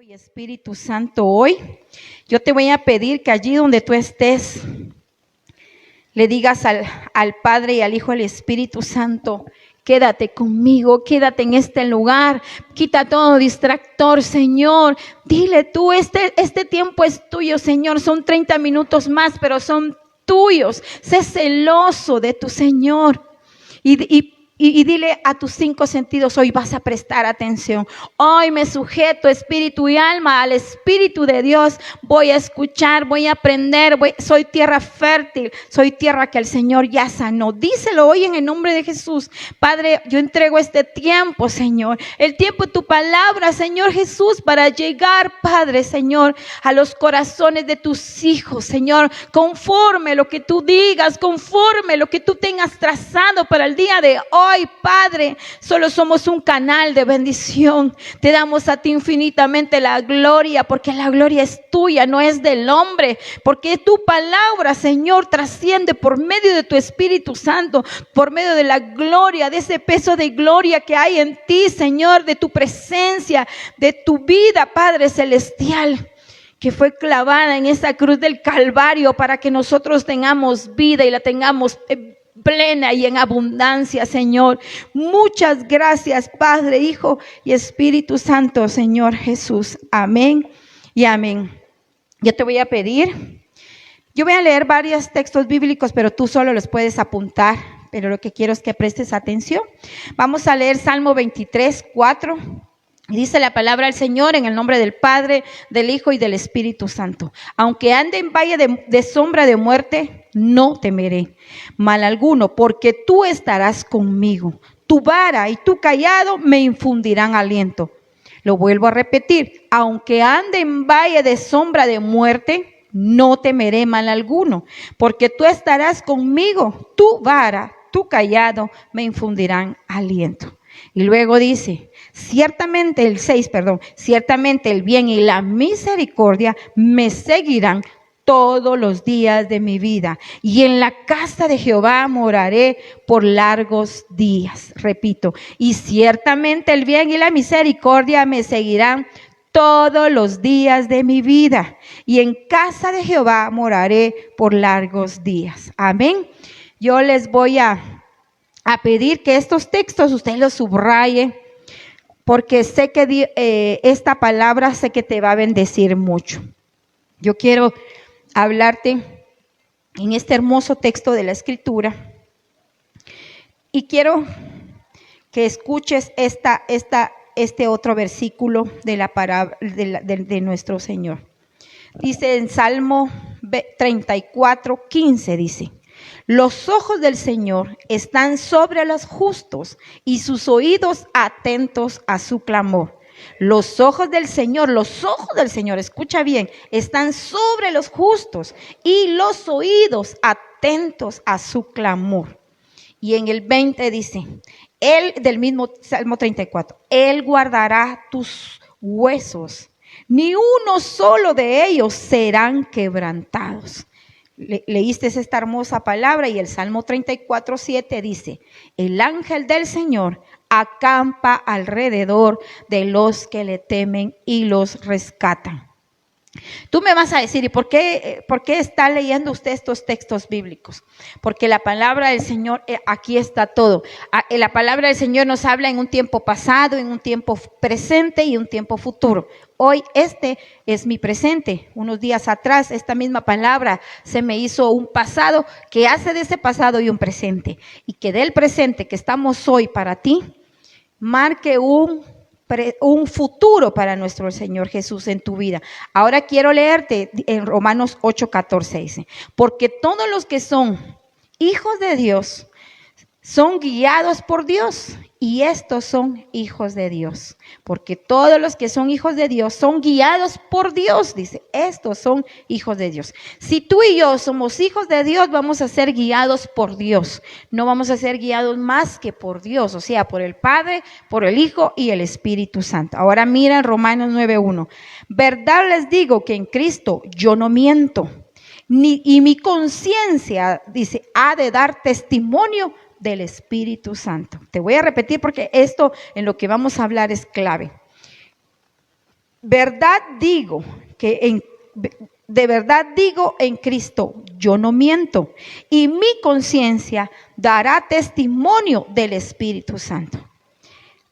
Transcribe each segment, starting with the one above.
Y Espíritu Santo, hoy yo te voy a pedir que allí donde tú estés, le digas al Padre y al Hijo y al Espíritu Santo: quédate conmigo, quédate en este lugar, quita todo distractor, Señor. Dile tú, este tiempo es tuyo, Señor. Son 30 minutos más, pero son tuyos. Sé celoso de tu Señor. Y dile a tus 5 sentidos: hoy vas a prestar atención. Hoy me sujeto espíritu y alma al Espíritu de Dios. Voy a escuchar, voy a aprender. Soy tierra fértil, soy tierra que el Señor ya sanó. Díselo hoy en el nombre de Jesús. Padre, yo entrego este tiempo, Señor. El tiempo de tu palabra, Señor Jesús, para llegar, Padre, Señor, a los corazones de tus hijos, Señor. Conforme lo que tú digas, conforme lo que tú tengas trazado para el día de hoy. Hoy, Padre, solo somos un canal de bendición. Te damos a ti infinitamente la gloria, porque la gloria es tuya, no es del hombre. Porque tu palabra, Señor, trasciende por medio de tu Espíritu Santo, por medio de la gloria, de ese peso de gloria que hay en ti, Señor, de tu presencia, de tu vida, Padre celestial, que fue clavada en esa cruz del Calvario para que nosotros tengamos vida y la tengamos plena y en abundancia, Señor. Muchas gracias, Padre, Hijo y Espíritu Santo, Señor Jesús. Amén y amén. Yo te voy a pedir, yo voy a leer varios textos bíblicos, pero tú solo los puedes apuntar, pero lo que quiero es que prestes atención. Vamos a leer Salmo 23, 4. Dice la palabra del Señor: en el nombre del Padre, del Hijo y del Espíritu Santo. Aunque ande en valle de sombra de muerte, no temeré mal alguno, porque tú estarás conmigo. Tu vara y tu cayado me infundirán aliento. Lo vuelvo a repetir: aunque ande en valle de sombra de muerte, no temeré mal alguno, porque tú estarás conmigo. Tu vara, tu cayado me infundirán aliento. Y luego dice: ciertamente el bien y la misericordia me seguirán todos los días de mi vida, y en la casa de Jehová moraré por largos días. Repito: y ciertamente el bien y la misericordia me seguirán todos los días de mi vida, y en casa de Jehová moraré por largos días. Amén. Yo les voy a pedir que estos textos usted los subraye, porque sé que esta palabra sé que te va a bendecir mucho. Yo quiero hablarte en este hermoso texto de la Escritura, y quiero que escuches este otro versículo de la palabra de nuestro Señor. Dice en Salmo 34, 15, dice: los ojos del Señor están sobre los justos y sus oídos atentos a su clamor. Los ojos del Señor, escucha bien, están sobre los justos y los oídos atentos a su clamor. Y en el 20 dice, del mismo Salmo 34, Él guardará tus huesos, ni uno solo de ellos serán quebrantados. Leíste esta hermosa palabra, y el Salmo 34, 7 dice: el ángel del Señor acampa alrededor de los que le temen y los rescatan. Tú me vas a decir: ¿y por qué está leyendo usted estos textos bíblicos? Porque la palabra del Señor, aquí está todo. La palabra del Señor nos habla en un tiempo pasado, en un tiempo presente y un tiempo futuro. Hoy este es mi presente. Unos días atrás esta misma palabra se me hizo un pasado que hace de ese pasado y un presente. Y que del presente que estamos hoy para ti, marque un futuro para nuestro Señor Jesús en tu vida. Ahora quiero leerte en Romanos 8:14, dice: porque todos los que son hijos de Dios son guiados por Dios, y estos son hijos de Dios. Porque todos los que son hijos de Dios son guiados por Dios, dice, estos son hijos de Dios. Si tú y yo somos hijos de Dios, vamos a ser guiados por Dios. No vamos a ser guiados más que por Dios, o sea, por el Padre, por el Hijo y el Espíritu Santo. Ahora mira en Romanos 9:1. Verdad les digo que en Cristo yo no miento, y mi conciencia, dice, ha de dar testimonio del Espíritu Santo. Te voy a repetir porque esto en lo que vamos a hablar es clave. verdad digo de verdad digo en Cristo, yo no miento, y mi conciencia dará testimonio del Espíritu Santo.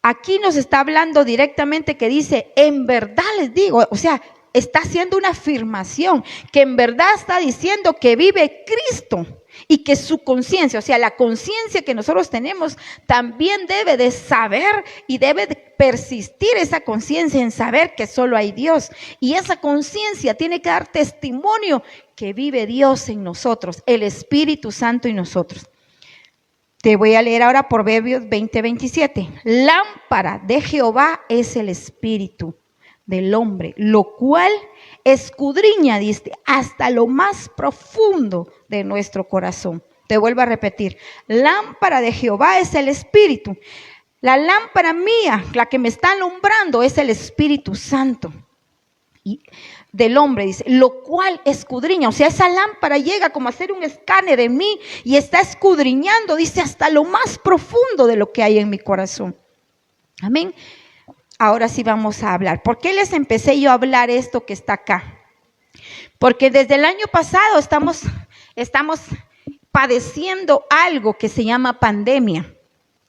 Aquí nos está hablando directamente que dice, en verdad les digo, o sea, está haciendo una afirmación, que en verdad está diciendo que vive Cristo y que su conciencia, o sea, la conciencia que nosotros tenemos, también debe de saber y debe de persistir esa conciencia en saber que solo hay Dios. Y esa conciencia tiene que dar testimonio que vive Dios en nosotros, el Espíritu Santo en nosotros. Te voy a leer ahora Proverbios 20:27. Lámpara de Jehová es el espíritu del hombre, lo cual escudriña, dice, hasta lo más profundo de nuestro corazón. Te vuelvo a repetir, lámpara de Jehová es el espíritu. La lámpara mía, la que me está alumbrando, es el Espíritu Santo y del hombre, dice, lo cual escudriña, o sea, esa lámpara llega como a hacer un escáner en mí y está escudriñando, dice, hasta lo más profundo de lo que hay en mi corazón. Amén. Ahora sí vamos a hablar. ¿Por qué les empecé yo a hablar esto que está acá? Porque desde el año pasado estamos padeciendo algo que se llama pandemia.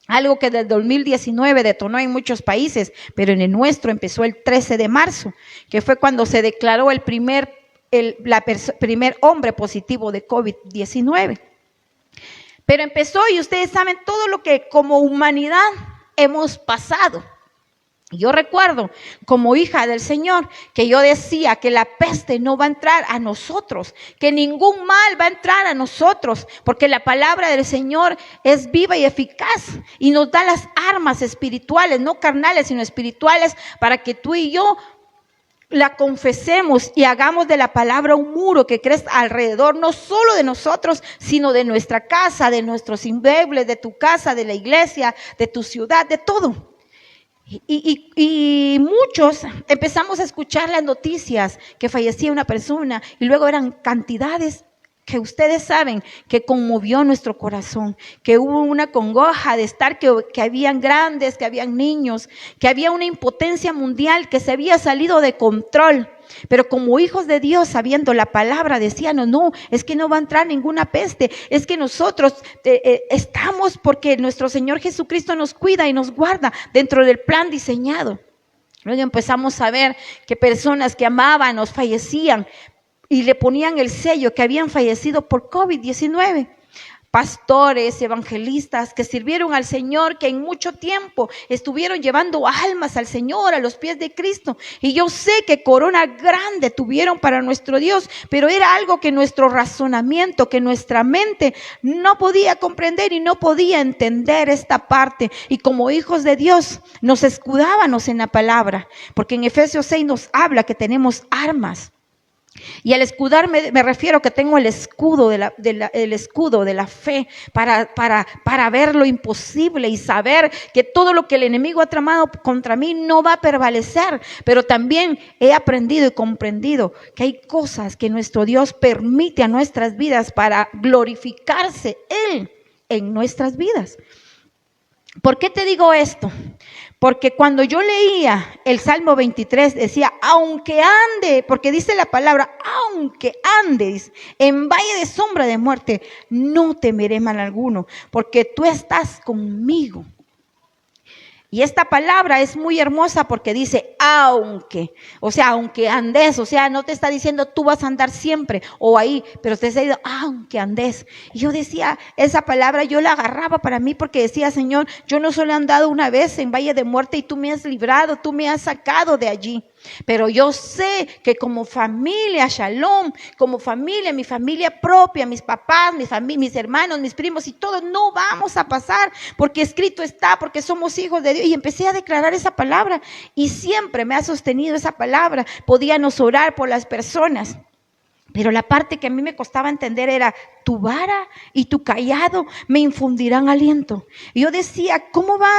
Algo que desde 2019 detonó en muchos países, pero en el nuestro empezó el 13 de marzo, que fue cuando se declaró el primer hombre positivo de COVID-19. Pero empezó, y ustedes saben todo lo que como humanidad hemos pasado. Yo recuerdo como hija del Señor que yo decía que la peste no va a entrar a nosotros, que ningún mal va a entrar a nosotros, porque la palabra del Señor es viva y eficaz y nos da las armas espirituales, no carnales, sino espirituales, para que tú y yo la confesemos y hagamos de la palabra un muro que crezca alrededor, no solo de nosotros, sino de nuestra casa, de nuestros inmuebles, de tu casa, de la iglesia, de tu ciudad, de todo. Y muchos empezamos a escuchar las noticias que fallecía una persona y luego eran cantidades que ustedes saben que conmovió nuestro corazón, que hubo una congoja de estar, que habían grandes, que habían niños, que había una impotencia mundial que se había salido de control. Pero como hijos de Dios, sabiendo la palabra, decían, no, es que no va a entrar ninguna peste, es que nosotros estamos porque nuestro Señor Jesucristo nos cuida y nos guarda dentro del plan diseñado. Luego empezamos a ver que personas que amaban nos fallecían y le ponían el sello que habían fallecido por COVID-19. Pastores, evangelistas que sirvieron al Señor, que en mucho tiempo estuvieron llevando almas al Señor, a los pies de Cristo. Y yo sé que corona grande tuvieron para nuestro Dios, pero era algo que nuestro razonamiento, que nuestra mente no podía comprender y no podía entender esta parte. Y como hijos de Dios nos escudábamos en la palabra, porque en Efesios 6 nos habla que tenemos armas. Y al escudarme me refiero que tengo el escudo el escudo de la fe para ver lo imposible y saber que todo lo que el enemigo ha tramado contra mí no va a prevalecer. Pero también he aprendido y comprendido que hay cosas que nuestro Dios permite a nuestras vidas para glorificarse Él en nuestras vidas. ¿Por qué te digo esto? Porque cuando yo leía el Salmo 23 decía, aunque ande, porque dice la palabra, aunque andes en valle de sombra de muerte, no temeré mal alguno, porque tú estás conmigo. Y esta palabra es muy hermosa porque dice, aunque, o sea, aunque andes, o sea, no te está diciendo tú vas a andar siempre o ahí, pero te está diciendo, aunque andes. Y yo decía, esa palabra yo la agarraba para mí porque decía, Señor, yo no solo he andado una vez en valle de muerte y tú me has librado, tú me has sacado de allí. Pero yo sé que como familia Shalom, como familia, mi familia propia, mis papás, mis hermanos, mis primos y todos, no vamos a pasar porque escrito está, porque somos hijos de Dios. Y empecé a declarar esa palabra y siempre me ha sostenido esa palabra. Podíamos orar por las personas. Pero la parte que a mí me costaba entender era, tu vara y tu cayado me infundirán aliento. Y yo decía, ¿cómo va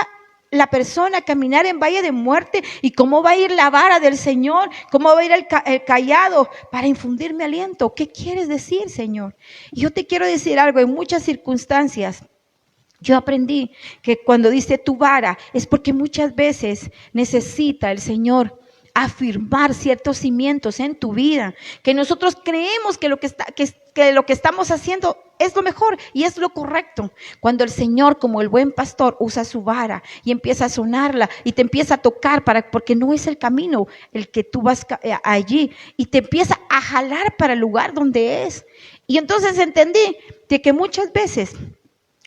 la persona a caminar en valle de muerte? ¿Y cómo va a ir la vara del Señor? ¿Cómo va a ir el cayado para infundirme aliento? ¿Qué quieres decir, Señor? Y yo te quiero decir algo, en muchas circunstancias yo aprendí que cuando dice tu vara es porque muchas veces necesita el Señor afirmar ciertos cimientos en tu vida, que nosotros creemos que lo que estamos haciendo es lo mejor y es lo correcto. Cuando el Señor, como el buen pastor, usa su vara y empieza a sonarla y te empieza a tocar porque no es el camino el que tú vas allí, y te empieza a jalar para el lugar donde es. Y entonces entendí de que muchas veces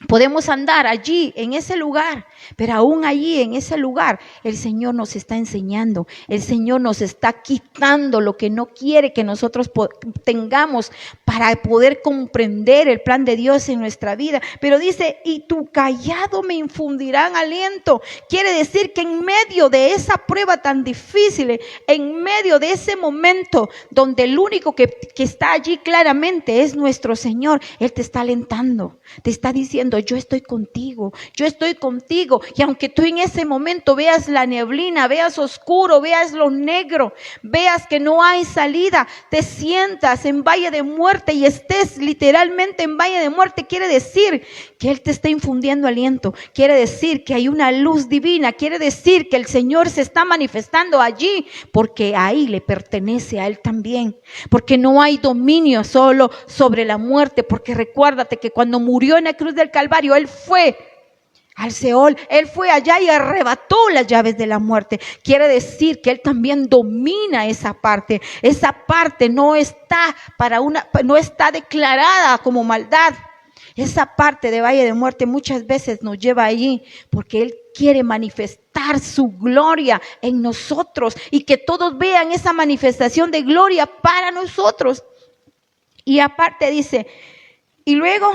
podemos andar allí, en ese lugar, pero aún allí, en ese lugar, el Señor nos está enseñando, el Señor nos está quitando lo que no quiere que nosotros tengamos para poder comprender el plan de Dios en nuestra vida. Pero dice, y tu callado me infundirán aliento. Quiere decir que en medio de esa prueba tan difícil, en medio de ese momento donde el único que está allí claramente es nuestro Señor, Él te está alentando, te está diciendo, yo estoy contigo, yo estoy contigo. Y aunque tú en ese momento veas la neblina, veas oscuro, veas lo negro, veas que no hay salida, te sientas en valle de muerte y estés literalmente en valle de muerte, quiere decir que Él te está infundiendo aliento, quiere decir que hay una luz divina, quiere decir que el Señor se está manifestando allí, porque ahí le pertenece a Él también, porque no hay dominio solo sobre la muerte, porque recuérdate que cuando murió en la cruz del Calvario, Él fue al Seol, Él fue allá y arrebató las llaves de la muerte. Quiere decir que Él también domina esa parte no está no está declarada como maldad. Esa parte de valle de muerte muchas veces nos lleva allí porque Él quiere manifestar su gloria en nosotros y que todos vean esa manifestación de gloria para nosotros. Y aparte dice, y luego,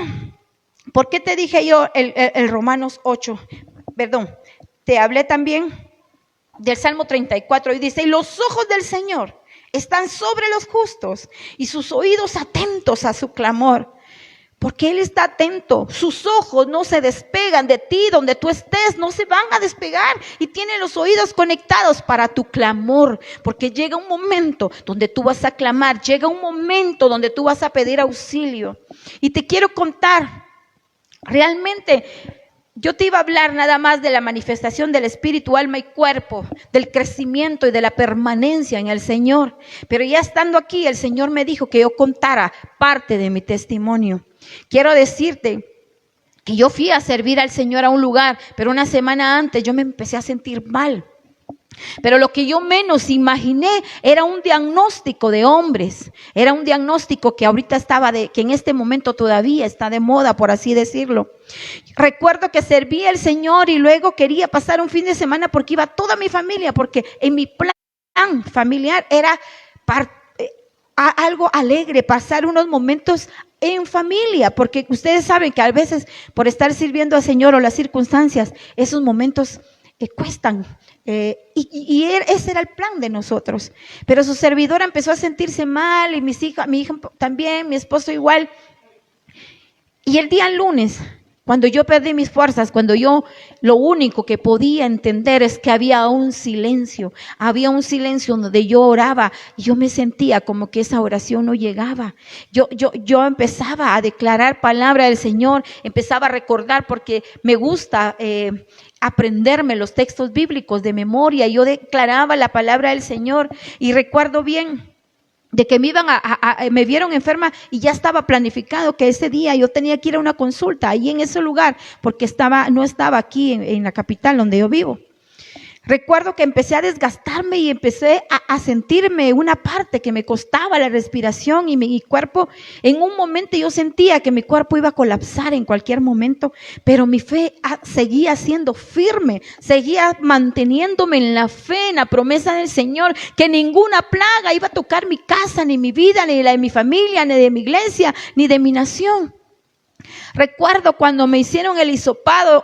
¿por qué te dije yo el Romanos 8? Perdón, te hablé también del Salmo 34 y dice, y los ojos del Señor están sobre los justos y sus oídos atentos a su clamor. Porque Él está atento, sus ojos no se despegan de ti, donde tú estés, no se van a despegar, y tiene los oídos conectados para tu clamor, porque llega un momento donde tú vas a clamar, llega un momento donde tú vas a pedir auxilio. Y te quiero contar, realmente yo te iba a hablar nada más de la manifestación del espíritu, alma y cuerpo, del crecimiento y de la permanencia en el Señor, pero ya estando aquí el Señor me dijo que yo contara parte de mi testimonio. Quiero decirte que yo fui a servir al Señor a un lugar, pero una semana antes yo me empecé a sentir mal. Pero lo que yo menos imaginé era un diagnóstico de hombres, era un diagnóstico que ahorita que en este momento todavía está de moda, por así decirlo. Recuerdo que serví al Señor y luego quería pasar un fin de semana porque iba toda mi familia, porque en mi plan familiar era algo alegre, pasar unos momentos en familia, porque ustedes saben que a veces por estar sirviendo al Señor o las circunstancias, esos momentos cuestan. Y ese era el plan de nosotros. Pero su servidora empezó a sentirse mal y mi hija también, mi esposo igual. Y el día lunes, cuando yo perdí mis fuerzas, cuando yo lo único que podía entender es que había un silencio donde yo oraba y yo me sentía como que esa oración no llegaba. Yo empezaba a declarar palabra del Señor, empezaba a recordar porque me gusta aprenderme los textos bíblicos de memoria. Yo declaraba la palabra del Señor y recuerdo bien de que me vieron enferma y ya estaba planificado que ese día yo tenía que ir a una consulta ahí en ese lugar porque no estaba aquí en la capital donde yo vivo. Recuerdo que empecé a desgastarme y empecé a sentirme una parte que me costaba la respiración y mi cuerpo. En un momento yo sentía que mi cuerpo iba a colapsar en cualquier momento, pero mi fe seguía siendo firme, seguía manteniéndome en la fe, en la promesa del Señor, que ninguna plaga iba a tocar mi casa, ni mi vida, ni la de mi familia, ni de mi iglesia, ni de mi nación. Recuerdo cuando me hicieron el hisopado,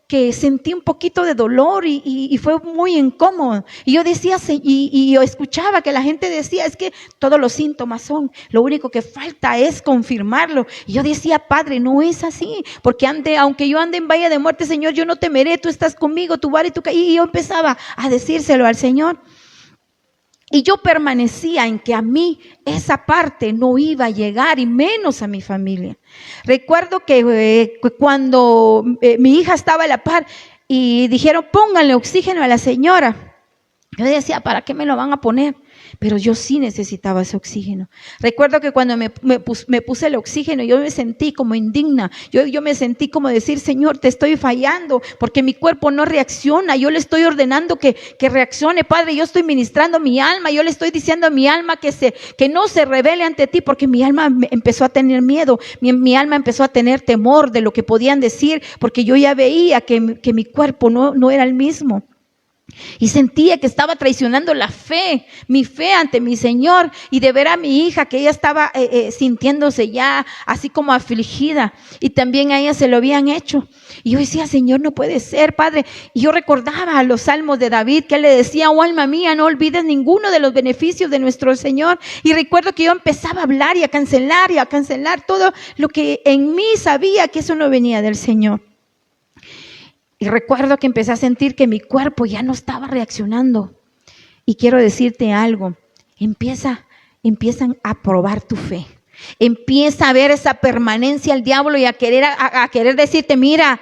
que sentí un poquito de dolor y fue muy incómodo. Y yo decía, y yo escuchaba que la gente decía, es que todos los síntomas son, lo único que falta es confirmarlo. Y yo decía, Padre, no es así, porque aunque yo ande en valle de muerte, Señor, yo no temeré, tú estás conmigo, tu vara y tu callado. Y yo empezaba a decírselo al Señor. Y yo permanecía en que a mí esa parte no iba a llegar, y menos a mi familia. Recuerdo que cuando mi hija estaba a la par y dijeron, pónganle oxígeno a la señora. Yo decía, ¿para qué me lo van a poner? Pero yo sí necesitaba ese oxígeno. Recuerdo que cuando me puse el oxígeno, yo me sentí como indigna. Yo me sentí como decir, Señor, te estoy fallando porque mi cuerpo no reacciona. Yo le estoy ordenando que reaccione, Padre. Yo estoy ministrando mi alma. Yo le estoy diciendo a mi alma que no se rebele ante ti, porque mi alma empezó a tener miedo. Mi alma empezó a tener temor de lo que podían decir, porque yo ya veía que mi cuerpo no era el mismo. Y sentía que estaba traicionando la fe, mi fe ante mi Señor, y de ver a mi hija que ella estaba sintiéndose ya así como afligida, y también a ella se lo habían hecho. Y yo decía, Señor, no puede ser, Padre. Y yo recordaba los salmos de David, que él le decía, oh alma mía, no olvides ninguno de los beneficios de nuestro Señor. Y recuerdo que yo empezaba a hablar y a cancelar todo lo que en mí sabía que eso no venía del Señor. Y recuerdo que empecé a sentir que mi cuerpo ya no estaba reaccionando. Y quiero decirte algo, empiezan a probar tu fe. Empieza a ver esa permanencia al diablo y a querer decirte, mira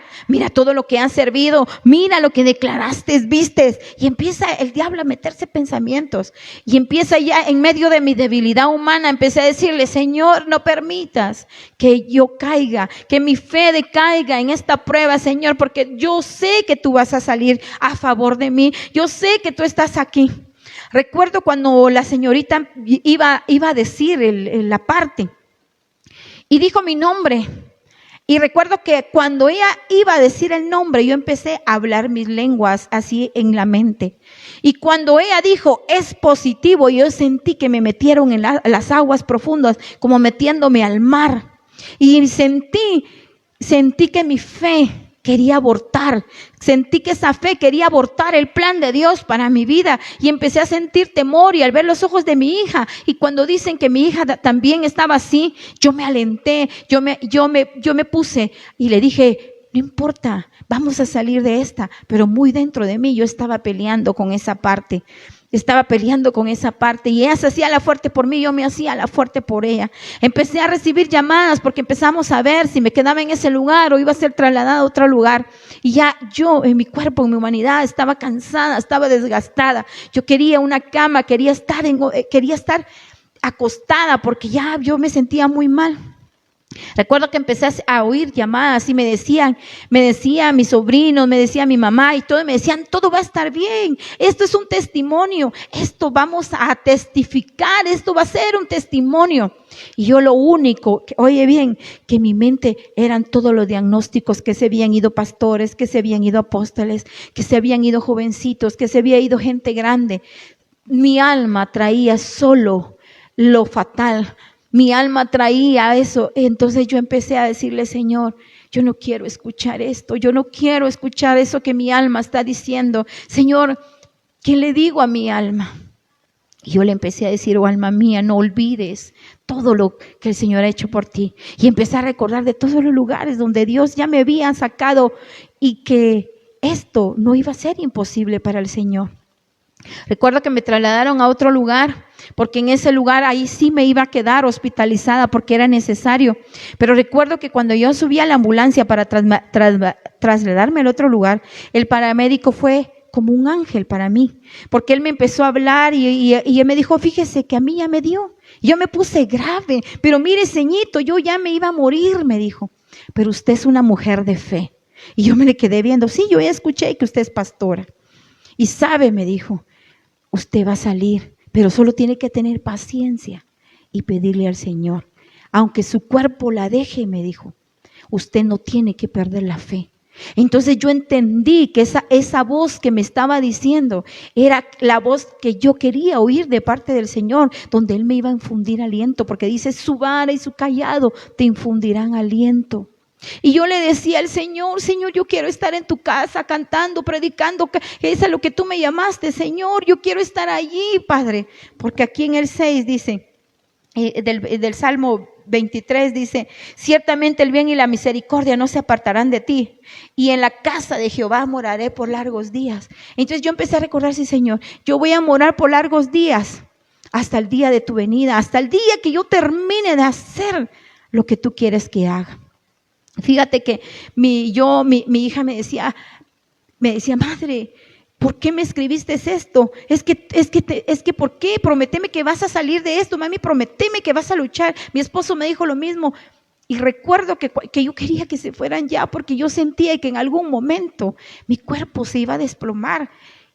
todo lo que han servido, mira lo que declaraste, vistes. Y empieza el diablo a meterse pensamientos. Y empieza ya en medio de mi debilidad humana, empecé a decirle, Señor, no permitas que yo caiga, que mi fe decaiga en esta prueba, Señor, porque yo sé que tú vas a salir a favor de mí. Yo sé que tú estás aquí. Recuerdo cuando la señorita iba a decir la parte y dijo mi nombre. Y recuerdo que cuando ella iba a decir el nombre, yo empecé a hablar mis lenguas así en la mente. Y cuando ella dijo, es positivo, yo sentí que me metieron en las aguas profundas, como metiéndome al mar. Y sentí que mi fe quería abortar, sentí que esa fe quería abortar el plan de Dios para mi vida, y empecé a sentir temor. Y al ver los ojos de mi hija, y cuando dicen que mi hija también estaba así, yo me alenté, yo me puse y le dije, no importa, vamos a salir de esta. Pero muy dentro de mí yo estaba peleando con esa parte. Y ella se hacía la fuerte por mí, yo me hacía la fuerte por ella. Empecé a recibir llamadas porque empezamos a ver si me quedaba en ese lugar o iba a ser trasladada a otro lugar. Y ya yo, en mi cuerpo, en mi humanidad, estaba cansada, estaba desgastada. Yo quería una cama, quería estar acostada porque ya yo me sentía muy mal. Recuerdo que empecé a oír llamadas y me decían mis sobrinos, me decía mi mamá y todo, me decían, todo va a estar bien, esto es un testimonio, esto vamos a testificar, esto va a ser un testimonio. Y yo lo único, oye bien, que en mi mente eran todos los diagnósticos, que se habían ido pastores, que se habían ido apóstoles, que se habían ido jovencitos, que se había ido gente grande. Mi alma traía solo lo fatal. Mi alma traía eso. Entonces yo empecé a decirle, Señor, yo no quiero escuchar esto. Yo no quiero escuchar eso que mi alma está diciendo. Señor, ¿qué le digo a mi alma? Y yo le empecé a decir, oh alma mía, no olvides todo lo que el Señor ha hecho por ti. Y empecé a recordar de todos los lugares donde Dios ya me había sacado y que esto no iba a ser imposible para el Señor. Recuerdo que me trasladaron a otro lugar, porque en ese lugar ahí sí me iba a quedar hospitalizada porque era necesario. Pero recuerdo que cuando yo subí a la ambulancia para trasladarme al otro lugar, el paramédico fue como un ángel para mí, porque él me empezó a hablar y él me dijo, fíjese que a mí ya me dio. Yo me puse grave, pero mire, ceñito, yo ya me iba a morir, me dijo, pero usted es una mujer de fe. Y yo me le quedé viendo, sí, yo ya escuché que usted es pastora. Y sabe, me dijo, usted va a salir, pero solo tiene que tener paciencia y pedirle al Señor. Aunque su cuerpo la deje, me dijo, usted no tiene que perder la fe. Entonces yo entendí que esa voz que me estaba diciendo era la voz que yo quería oír de parte del Señor, donde Él me iba a infundir aliento, porque dice, su vara y su cayado te infundirán aliento. Y yo le decía al Señor, Señor, yo quiero estar en tu casa cantando, predicando, es a lo que tú me llamaste, Señor, yo quiero estar allí, Padre, porque aquí en el 6 dice, del Salmo 23 dice, ciertamente el bien y la misericordia no se apartarán de ti, y en la casa de Jehová moraré por largos días. Entonces yo empecé a recordar, sí, Señor, yo voy a morar por largos días, hasta el día de tu venida, hasta el día que yo termine de hacer lo que tú quieres que haga. Fíjate que mi hija me decía, madre, ¿por qué me escribiste esto? Es que, ¿por qué? Prométeme que vas a salir de esto, mami, prométeme que vas a luchar. Mi esposo me dijo lo mismo. Y recuerdo que yo quería que se fueran ya, porque yo sentía que en algún momento mi cuerpo se iba a desplomar.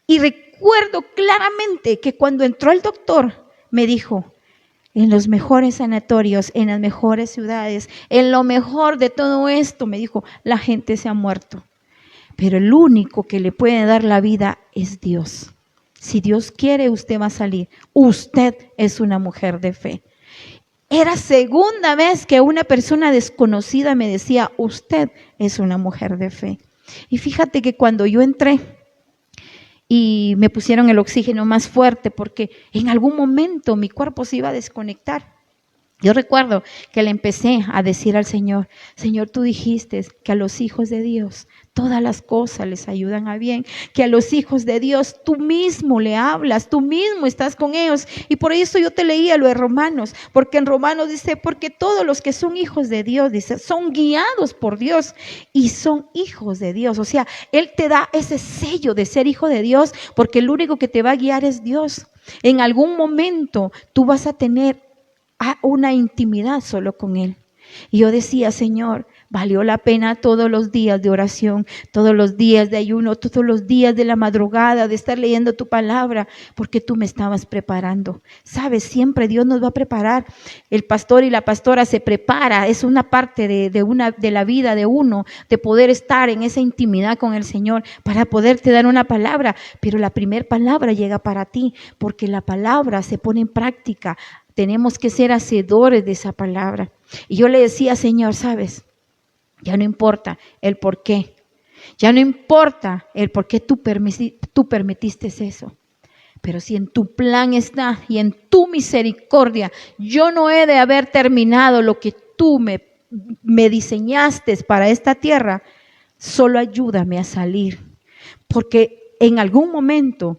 Y recuerdo claramente que cuando entró el doctor, me dijo, en los mejores sanatorios, en las mejores ciudades, en lo mejor de todo esto, me dijo, la gente se ha muerto. Pero el único que le puede dar la vida es Dios. Si Dios quiere, usted va a salir. Usted es una mujer de fe. Era segunda vez que una persona desconocida me decía, usted es una mujer de fe. Y fíjate que cuando yo entré y me pusieron el oxígeno más fuerte, porque en algún momento mi cuerpo se iba a desconectar. Yo recuerdo que le empecé a decir al Señor, Señor, tú dijiste que a los hijos de Dios todas las cosas les ayudan a bien, que a los hijos de Dios tú mismo le hablas, tú mismo estás con ellos. Y por eso yo te leía lo de Romanos, porque en Romanos dice, porque todos los que son hijos de Dios, dice, son guiados por Dios y son hijos de Dios. O sea, Él te da ese sello de ser hijo de Dios, porque el único que te va a guiar es Dios. En algún momento tú vas a tener una intimidad solo con Él. Y yo decía, Señor, valió la pena todos los días de oración, todos los días de ayuno, todos los días de la madrugada, de estar leyendo tu palabra, porque tú me estabas preparando. Sabes, siempre Dios nos va a preparar. El pastor y la pastora se prepara, es una parte de la vida de uno, de poder estar en esa intimidad con el Señor, para poderte dar una palabra. Pero la primera palabra llega para ti, porque la palabra se pone en práctica. Tenemos que ser hacedores de esa palabra. Y yo le decía, Señor, ¿sabes? Ya no importa el por qué. Ya no importa el por qué tú permitiste eso. Pero si en tu plan está y en tu misericordia, yo no he de haber terminado lo que tú me diseñaste para esta tierra, solo ayúdame a salir. Porque en algún momento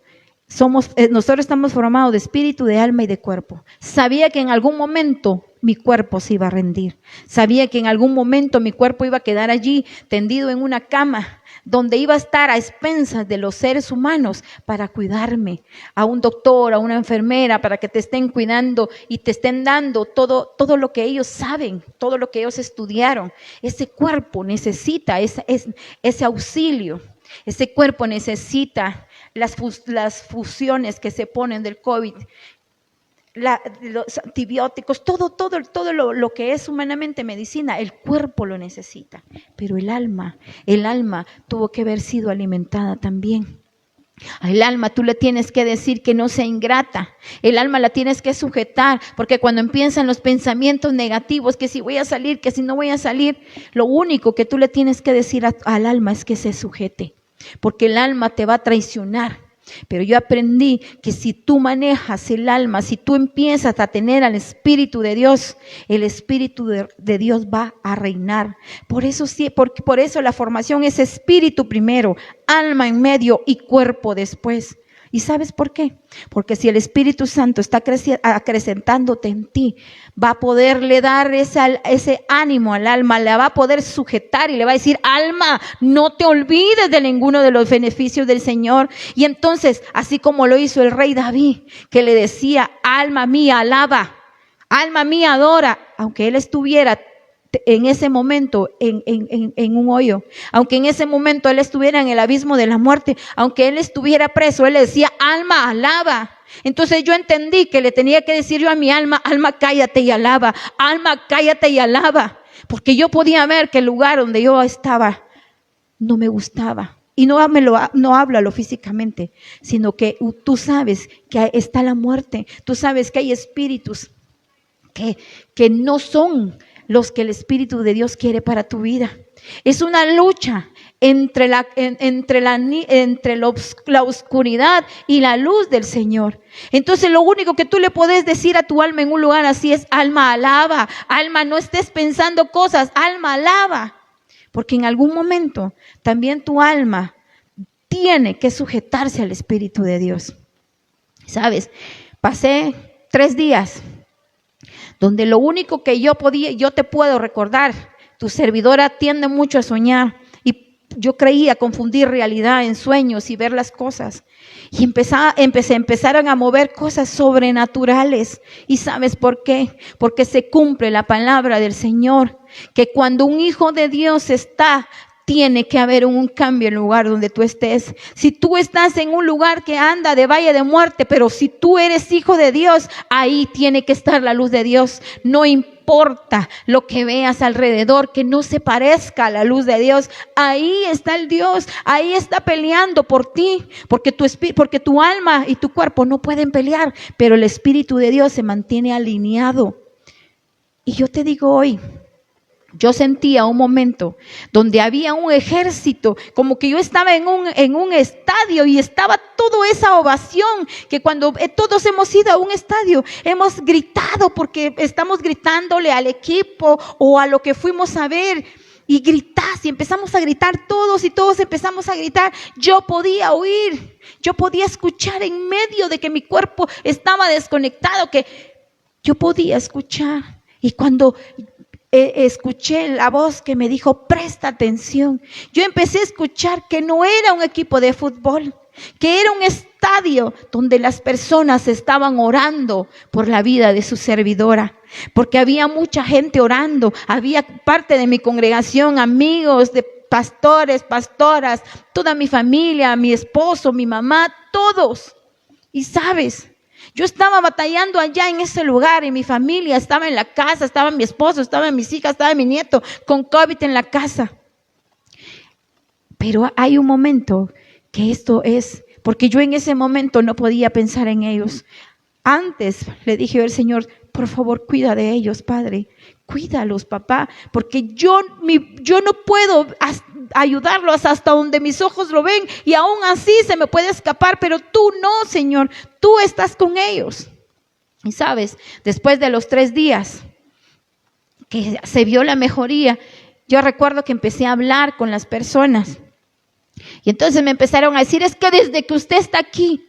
nosotros estamos formados de espíritu, de alma y de cuerpo. Sabía que en algún momento mi cuerpo se iba a rendir. Sabía que en algún momento mi cuerpo iba a quedar allí tendido en una cama, donde iba a estar a expensas de los seres humanos para cuidarme, a un doctor, a una enfermera, para que te estén cuidando y te estén dando todo lo que ellos saben, todo lo que ellos estudiaron. Ese cuerpo necesita ese auxilio. Ese cuerpo necesita las fusiones que se ponen del COVID, los antibióticos, todo lo que es humanamente medicina, el cuerpo lo necesita. Pero el alma tuvo que haber sido alimentada también. Al alma tú le tienes que decir que no sea ingrata. El alma la tienes que sujetar, porque cuando empiezan los pensamientos negativos, que si voy a salir, que si no voy a salir, lo único que tú le tienes que decir al alma es que se sujete, porque el alma te va a traicionar. Pero yo aprendí que si tú manejas el alma, si tú empiezas a tener al Espíritu de Dios, el Espíritu de Dios va a reinar. Por eso la formación es espíritu primero, alma en medio y cuerpo después. ¿Y sabes por qué? Porque si el Espíritu Santo está acrecentándote en ti, va a poderle dar ese ánimo al alma, la va a poder sujetar y le va a decir, alma, no te olvides de ninguno de los beneficios del Señor. Y entonces, así como lo hizo el rey David, que le decía, alma mía, alaba, alma mía, adora, aunque él estuviera en ese momento en un hoyo, aunque en ese momento él estuviera en el abismo de la muerte, aunque él estuviera preso, él le decía, alma, alaba. Entonces yo entendí que le tenía que decir yo a mi alma, alma, cállate y alaba, alma, cállate y alaba, porque yo podía ver que el lugar donde yo estaba no me gustaba. Y no háblalo físicamente, sino que tú sabes que está la muerte, tú sabes que hay espíritus que no son los que el Espíritu de Dios quiere para tu vida. Es una lucha entre la oscuridad y la luz del Señor. Entonces lo único que tú le puedes decir a tu alma en un lugar así es, alma, alaba, alma, no estés pensando cosas, alma, alaba. Porque en algún momento también tu alma tiene que sujetarse al Espíritu de Dios. ¿Sabes? Pasé 3 días donde lo único que yo te puedo recordar, tu servidora tiende mucho a soñar, y yo creía confundir realidad en sueños y ver las cosas. Y empezaron a mover cosas sobrenaturales. ¿Y sabes por qué? Porque se cumple la palabra del Señor, que cuando un hijo de Dios está, tiene que haber un cambio en el lugar donde tú estés. Si tú estás en un lugar que anda de valle de muerte, pero si tú eres hijo de Dios, ahí tiene que estar la luz de Dios. No importa lo que veas alrededor, que no se parezca a la luz de Dios. Ahí está el Dios, ahí está peleando por ti, porque tu alma y tu cuerpo no pueden pelear, pero el Espíritu de Dios se mantiene alineado. Y yo te digo hoy, yo sentía un momento donde había un ejército, como que yo estaba en un estadio y estaba toda esa ovación, que cuando todos hemos ido a un estadio, hemos gritado porque estamos gritándole al equipo o a lo que fuimos a ver. Y gritas y empezamos a gritar todos y todos empezamos a gritar. Yo podía oír, yo podía escuchar en medio de que mi cuerpo estaba desconectado, que yo podía escuchar. Y cuando escuché la voz que me dijo, presta atención, yo empecé a escuchar que no era un equipo de fútbol, que era un estadio donde las personas estaban orando por la vida de su servidora, porque había mucha gente orando, había parte de mi congregación, amigos de pastores, pastoras, toda mi familia, mi esposo, mi mamá, todos. Y sabes, yo estaba batallando allá en ese lugar y mi familia estaba en la casa, estaba mi esposo, estaban mis hijas, estaba mi nieto con COVID en la casa. Pero hay un momento que esto es, porque yo en ese momento no podía pensar en ellos. Antes le dije al Señor, por favor, cuida de ellos, Padre. Cuídalos, papá, porque yo no puedo ayudarlos hasta donde mis ojos lo ven y aún así se me puede escapar, pero tú no, Señor, tú estás con ellos. Y sabes, después de los 3 días que se vio la mejoría, yo recuerdo que empecé a hablar con las personas y entonces me empezaron a decir, es que desde que usted está aquí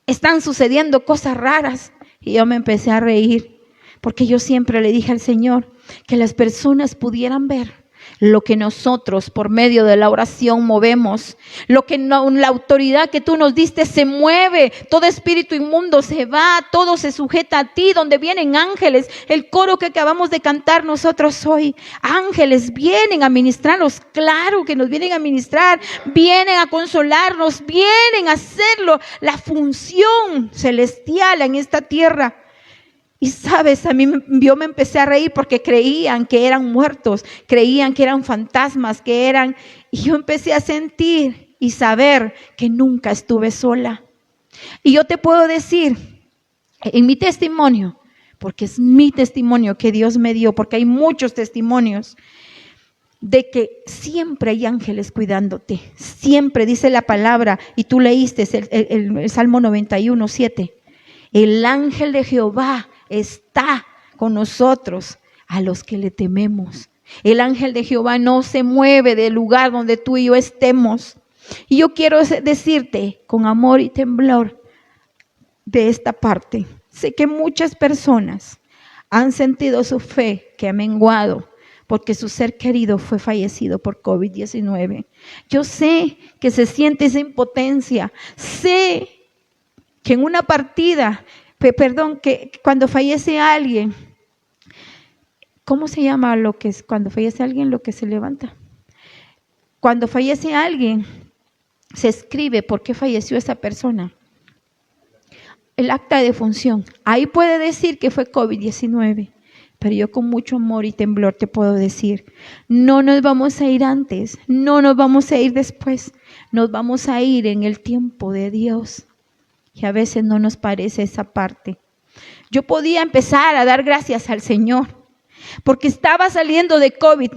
están sucediendo cosas raras. Y yo me empecé a reír, porque yo siempre le dije al Señor que las personas pudieran ver lo que nosotros por medio de la oración movemos, lo que la autoridad que tú nos diste se mueve, todo espíritu inmundo se va, todo se sujeta a ti, donde vienen ángeles, el coro que acabamos de cantar nosotros hoy, ángeles vienen a ministrarnos, claro que nos vienen a ministrar, vienen a consolarnos, vienen a hacerlo, la función celestial en esta tierra. Y sabes, yo me empecé a reír porque creían que eran muertos, creían que eran fantasmas, y yo empecé a sentir y saber que nunca estuve sola. Y yo te puedo decir, en mi testimonio, porque es mi testimonio que Dios me dio, porque hay muchos testimonios, de que siempre hay ángeles cuidándote, siempre dice la palabra, y tú leíste el Salmo 91:7, el ángel de Jehová está con nosotros a los que le tememos. El ángel de Jehová no se mueve del lugar donde tú y yo estemos. Y yo quiero decirte con amor y temblor de esta parte. Sé que muchas personas han sentido su fe que ha menguado porque su ser querido fue fallecido por COVID-19. Yo sé que se siente esa impotencia. Sé que en una partida, que cuando fallece alguien, ¿cómo se llama lo que es cuando fallece alguien, lo que se levanta? Cuando fallece alguien, se escribe por qué falleció esa persona. El acta de defunción. Ahí puede decir que fue COVID-19. Pero yo con mucho amor y temblor te puedo decir, no nos vamos a ir antes, no nos vamos a ir después, nos vamos a ir en el tiempo de Dios. Y a veces no nos parece esa parte. Yo podía empezar a dar gracias al Señor, porque estaba saliendo de COVID.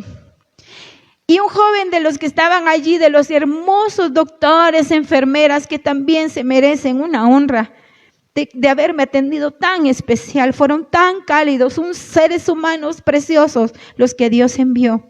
Y un joven de los que estaban allí, de los hermosos doctores, enfermeras, que también se merecen una honra de haberme atendido tan especial, fueron tan cálidos, unos seres humanos preciosos los que Dios envió.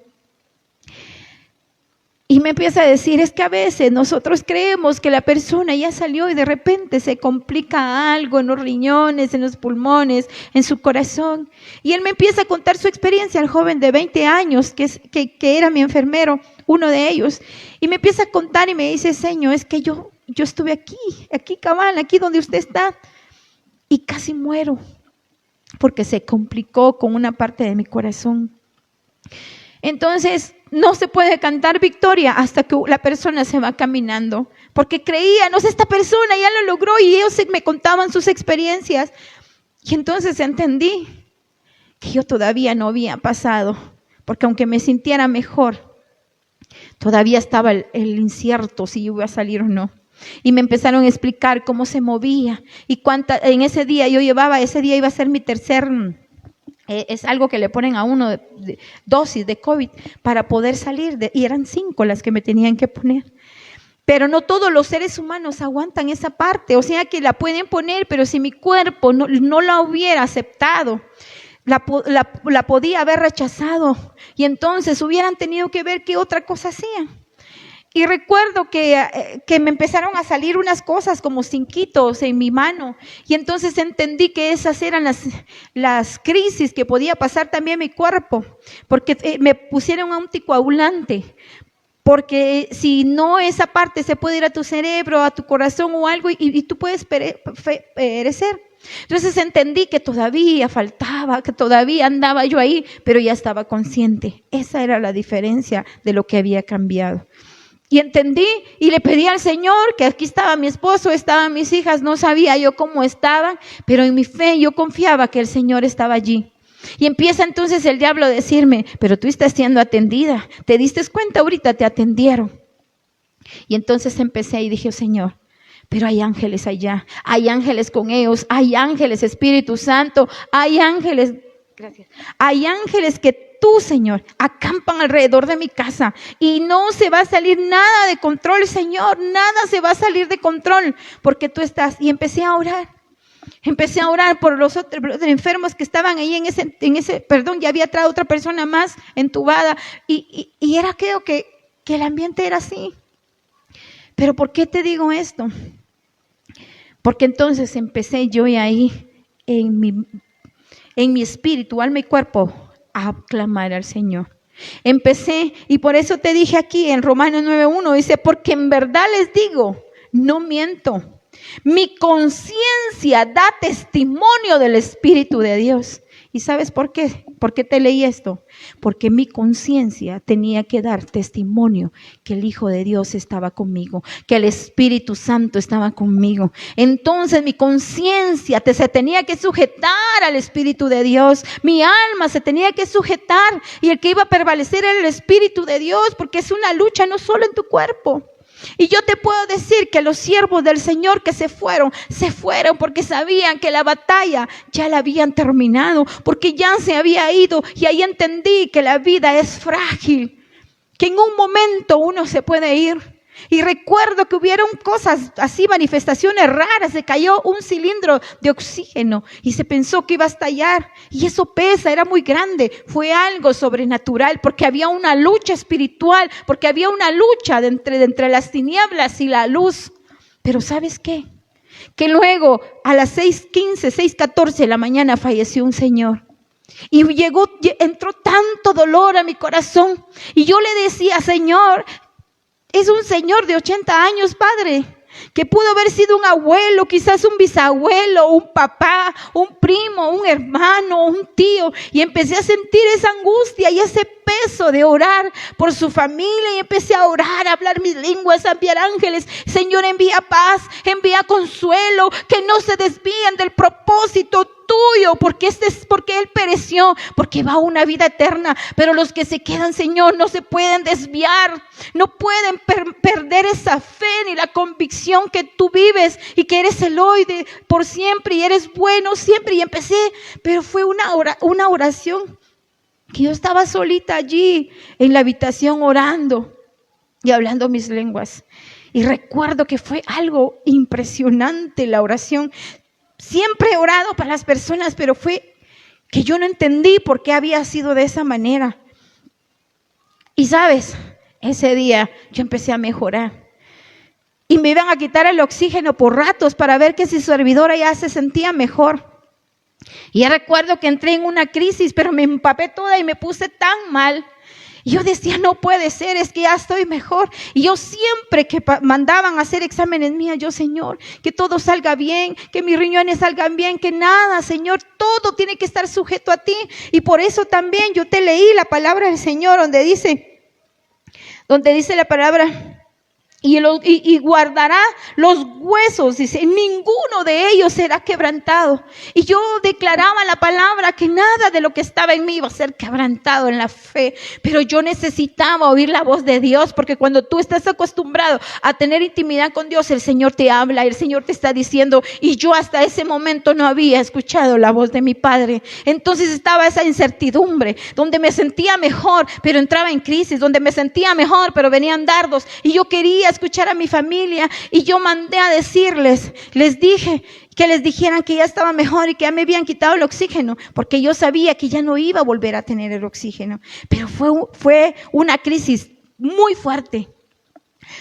Y me empieza a decir, es que a veces nosotros creemos que la persona ya salió y de repente se complica algo en los riñones, en los pulmones, en su corazón. Y él me empieza a contar su experiencia, el joven de 20 años, que era mi enfermero, uno de ellos. Y me empieza a contar y me dice, Señor, es que yo estuve aquí cabal, aquí donde usted está, y casi muero, porque se complicó con una parte de mi corazón. Entonces, no se puede cantar victoria hasta que la persona se va caminando, porque creía, no sé, esta persona ya lo logró y ellos me contaban sus experiencias. Y entonces entendí que yo todavía no había pasado, porque aunque me sintiera mejor, todavía estaba el incierto si yo iba a salir o no. Y me empezaron a explicar cómo se movía y en ese día ese día iba a ser mi tercer... Es algo que le ponen a uno de dosis de COVID para poder salir, y eran 5 las que me tenían que poner. Pero no todos los seres humanos aguantan esa parte, o sea que la pueden poner, pero si mi cuerpo no la hubiera aceptado, la podía haber rechazado, y entonces hubieran tenido que ver qué otra cosa hacían. Y recuerdo que me empezaron a salir unas cosas como cinquitos en mi mano. Y entonces entendí que esas eran las crisis que podía pasar también en mi cuerpo. Porque me pusieron a un anticoagulante. Porque si no, esa parte se puede ir a tu cerebro, a tu corazón o algo y tú puedes perecer. Entonces entendí que todavía faltaba, que todavía andaba yo ahí, pero ya estaba consciente. Esa era la diferencia de lo que había cambiado. Y entendí y le pedí al Señor, que aquí estaba mi esposo, estaban mis hijas, no sabía yo cómo estaban, pero en mi fe yo confiaba que el Señor estaba allí. Y empieza entonces el diablo a decirme, pero tú estás siendo atendida, ¿te diste cuenta? Ahorita te atendieron. Y entonces empecé y dije, Señor, pero hay ángeles allá, hay ángeles con ellos, hay ángeles, Espíritu Santo, hay ángeles, gracias, hay ángeles que tú, Señor, acampan alrededor de mi casa y no se va a salir nada de control, Señor, nada se va a salir de control porque tú estás. Y empecé a orar por los otros enfermos que estaban ahí en ese, ya había traído otra persona más entubada y era, creo que el ambiente era así. Pero ¿por qué te digo esto? Porque entonces empecé yo ahí en mi espíritu, alma y cuerpo a clamar al Señor. Empecé, y por eso te dije aquí en Romanos 9:1, dice, porque en verdad les digo, no miento, mi conciencia da testimonio del Espíritu de Dios. ¿Y sabes por qué? ¿Por qué te leí esto? Porque mi conciencia tenía que dar testimonio que el Hijo de Dios estaba conmigo, que el Espíritu Santo estaba conmigo. Entonces mi conciencia se tenía que sujetar al Espíritu de Dios. Mi alma se tenía que sujetar y el que iba a prevalecer era el Espíritu de Dios, porque es una lucha no solo en tu cuerpo. Y yo te puedo decir que los siervos del Señor que se fueron porque sabían que la batalla ya la habían terminado, porque ya se había ido. Y ahí entendí que la vida es frágil, que en un momento uno se puede ir. Y recuerdo que hubieron cosas así, manifestaciones raras. Se cayó un cilindro de oxígeno y se pensó que iba a estallar. Y eso pesa, era muy grande. Fue algo sobrenatural porque había una lucha espiritual, porque había una lucha de entre las tinieblas y la luz. Pero ¿sabes qué? Que luego a las 6:15, 6:14 de la mañana falleció un señor. Y entró tanto dolor a mi corazón. Y yo le decía, Señor, es un señor de 80 años, Padre, que pudo haber sido un abuelo, quizás un bisabuelo, un papá, un primo, un hermano, un tío. Y empecé a sentir esa angustia y ese peso de orar por su familia. Y empecé a orar, a hablar mis lenguas, a enviar ángeles. Señor, envía paz, envía consuelo, que no se desvíen del propósito tuyo, porque Él pereció, porque va a una vida eterna. Pero los que se quedan, Señor, no se pueden desviar, no pueden perder esa fe ni la convicción que tú vives y que eres el hoy por siempre y eres bueno siempre. Y empecé, pero fue una oración que yo estaba solita allí en la habitación orando y hablando mis lenguas. Y recuerdo que fue algo impresionante la oración. Siempre he orado para las personas, pero fue que yo no entendí por qué había sido de esa manera. Y sabes, ese día yo empecé a mejorar. Y me iban a quitar el oxígeno por ratos para ver que si su servidora ya se sentía mejor. Y ya recuerdo que entré en una crisis, pero me empapé toda y me puse tan mal. Y yo decía, no puede ser, es que ya estoy mejor. Y yo siempre que mandaban a hacer exámenes mías, yo, Señor, que todo salga bien, que mis riñones salgan bien, que nada, Señor, todo tiene que estar sujeto a ti. Y por eso también yo te leí la palabra del Señor donde dice la palabra, y guardará los huesos, dice, ninguno de ellos será quebrantado. Y yo declaraba la palabra que nada de lo que estaba en mí iba a ser quebrantado en la fe. Pero yo necesitaba oír la voz de Dios, porque cuando tú estás acostumbrado a tener intimidad con Dios, el Señor te habla, el Señor te está diciendo, y yo hasta ese momento no había escuchado la voz de mi Padre. Entonces estaba esa incertidumbre, donde me sentía mejor, pero entraba en crisis, donde me sentía mejor, pero venían dardos, y yo quería escuchar a mi familia, y yo mandé a decirles, les dije que les dijeran que ya estaba mejor y que ya me habían quitado el oxígeno, porque yo sabía que ya no iba a volver a tener el oxígeno. Pero fue una crisis muy fuerte.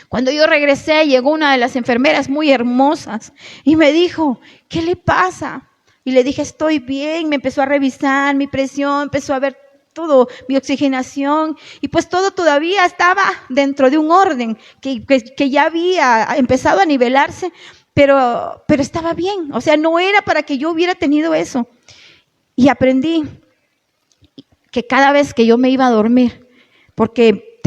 Cuando yo regresé, llegó una de las enfermeras muy hermosas y me dijo, ¿qué le pasa? Y le dije, estoy bien. Me empezó a revisar mi presión, empezó a ver todo, mi oxigenación, y pues todo todavía estaba dentro de un orden que ya había empezado a nivelarse, pero estaba bien. O sea, no era para que yo hubiera tenido eso. Y aprendí que cada vez que yo me iba a dormir, porque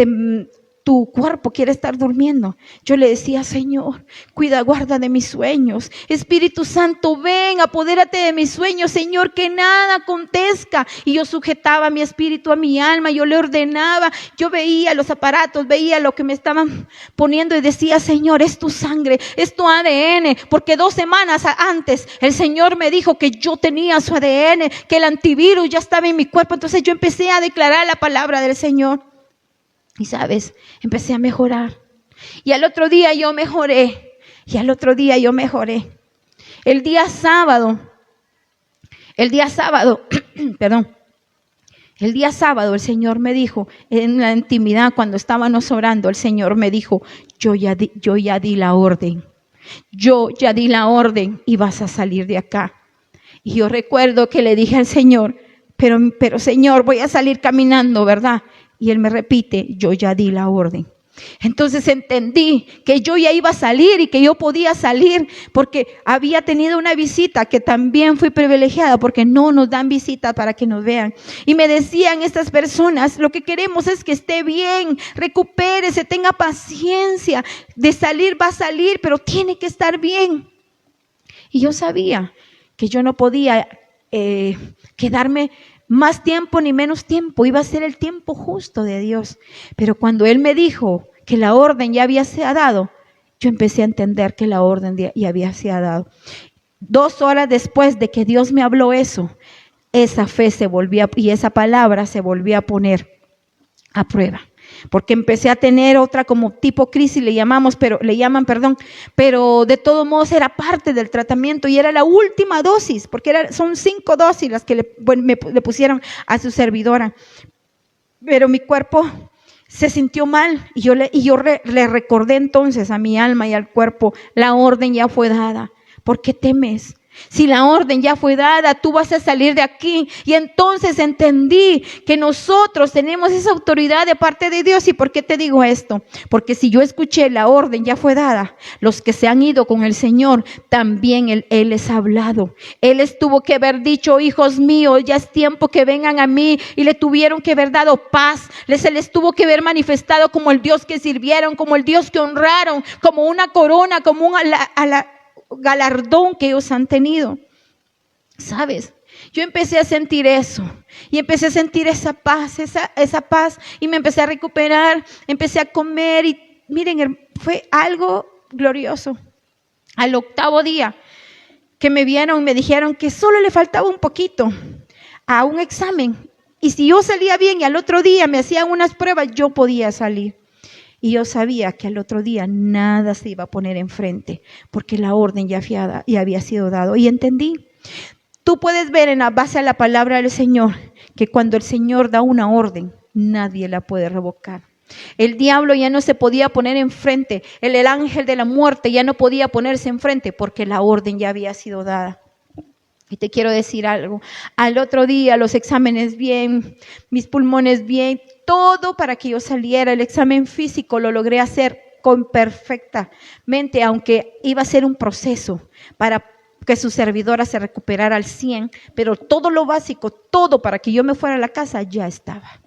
tu cuerpo quiere estar durmiendo, yo le decía, Señor, cuida, guarda de mis sueños. Espíritu Santo, ven, apodérate de mis sueños, Señor, que nada acontezca. Y yo sujetaba mi espíritu a mi alma, yo le ordenaba, yo veía los aparatos, veía lo que me estaban poniendo y decía, Señor, es tu sangre, es tu ADN, porque 2 semanas antes el Señor me dijo que yo tenía su ADN, que el antivirus ya estaba en mi cuerpo. Entonces yo empecé a declarar la palabra del Señor. Y sabes, empecé a mejorar. Y al otro día yo mejoré. El día sábado, perdón. El día sábado el Señor me dijo, en la intimidad cuando estábamos orando, el Señor me dijo, yo ya di la orden. Yo ya di la orden y vas a salir de acá. Y yo recuerdo que le dije al Señor, pero Señor, voy a salir caminando, ¿verdad? Y Él me repite, yo ya di la orden. Entonces entendí que yo ya iba a salir y que yo podía salir, porque había tenido una visita que también fui privilegiada, porque no nos dan visita para que nos vean. Y me decían estas personas, lo que queremos es que esté bien, recupérese, tenga paciencia, de salir va a salir, pero tiene que estar bien. Y yo sabía que yo no podía quedarme más tiempo ni menos tiempo, iba a ser el tiempo justo de Dios. Pero cuando Él me dijo que la orden ya había sido dado, yo empecé a entender que la orden ya había sido dado. 2 horas después de que Dios me habló eso, esa fe y esa palabra se volvió a poner a prueba. Porque empecé a tener otra como tipo crisis, le llaman, pero de todos modos era parte del tratamiento y era la última dosis, porque son 5 dosis las que le pusieron a su servidora. Pero mi cuerpo se sintió mal y yo le recordé entonces a mi alma y al cuerpo, la orden ya fue dada. ¿Por qué temes? Si la orden ya fue dada, tú vas a salir de aquí. Y entonces entendí que nosotros tenemos esa autoridad de parte de Dios. ¿Y por qué te digo esto? Porque si yo escuché la orden ya fue dada, los que se han ido con el Señor, también Él les ha hablado. Él les tuvo que haber dicho, hijos míos, ya es tiempo que vengan a mí. Y le tuvieron que haber dado paz. Se les tuvo que haber manifestado como el Dios que sirvieron, como el Dios que honraron, como una corona, como un galardón que ellos han tenido. ¿Sabes? Yo empecé a sentir eso y empecé a sentir esa paz y me empecé a recuperar, empecé a comer y miren, fue algo glorioso. Al 8º día que me vieron, me dijeron que solo le faltaba un poquito a un examen y si yo salía bien y al otro día me hacían unas pruebas, yo podía salir. Y yo sabía que al otro día nada se iba a poner enfrente, porque la orden ya había sido dado. Y entendí. Tú puedes ver en la base a la palabra del Señor, que cuando el Señor da una orden, nadie la puede revocar. El diablo ya no se podía poner enfrente. El ángel de la muerte ya no podía ponerse enfrente porque la orden ya había sido dada. Y te quiero decir algo. Al otro día los exámenes bien, mis pulmones bien, todo para que yo saliera. El examen físico lo logré hacer perfectamente, aunque iba a ser un proceso para que su servidora se recuperara al 100, pero todo lo básico, todo para que yo me fuera a la casa ya estaba.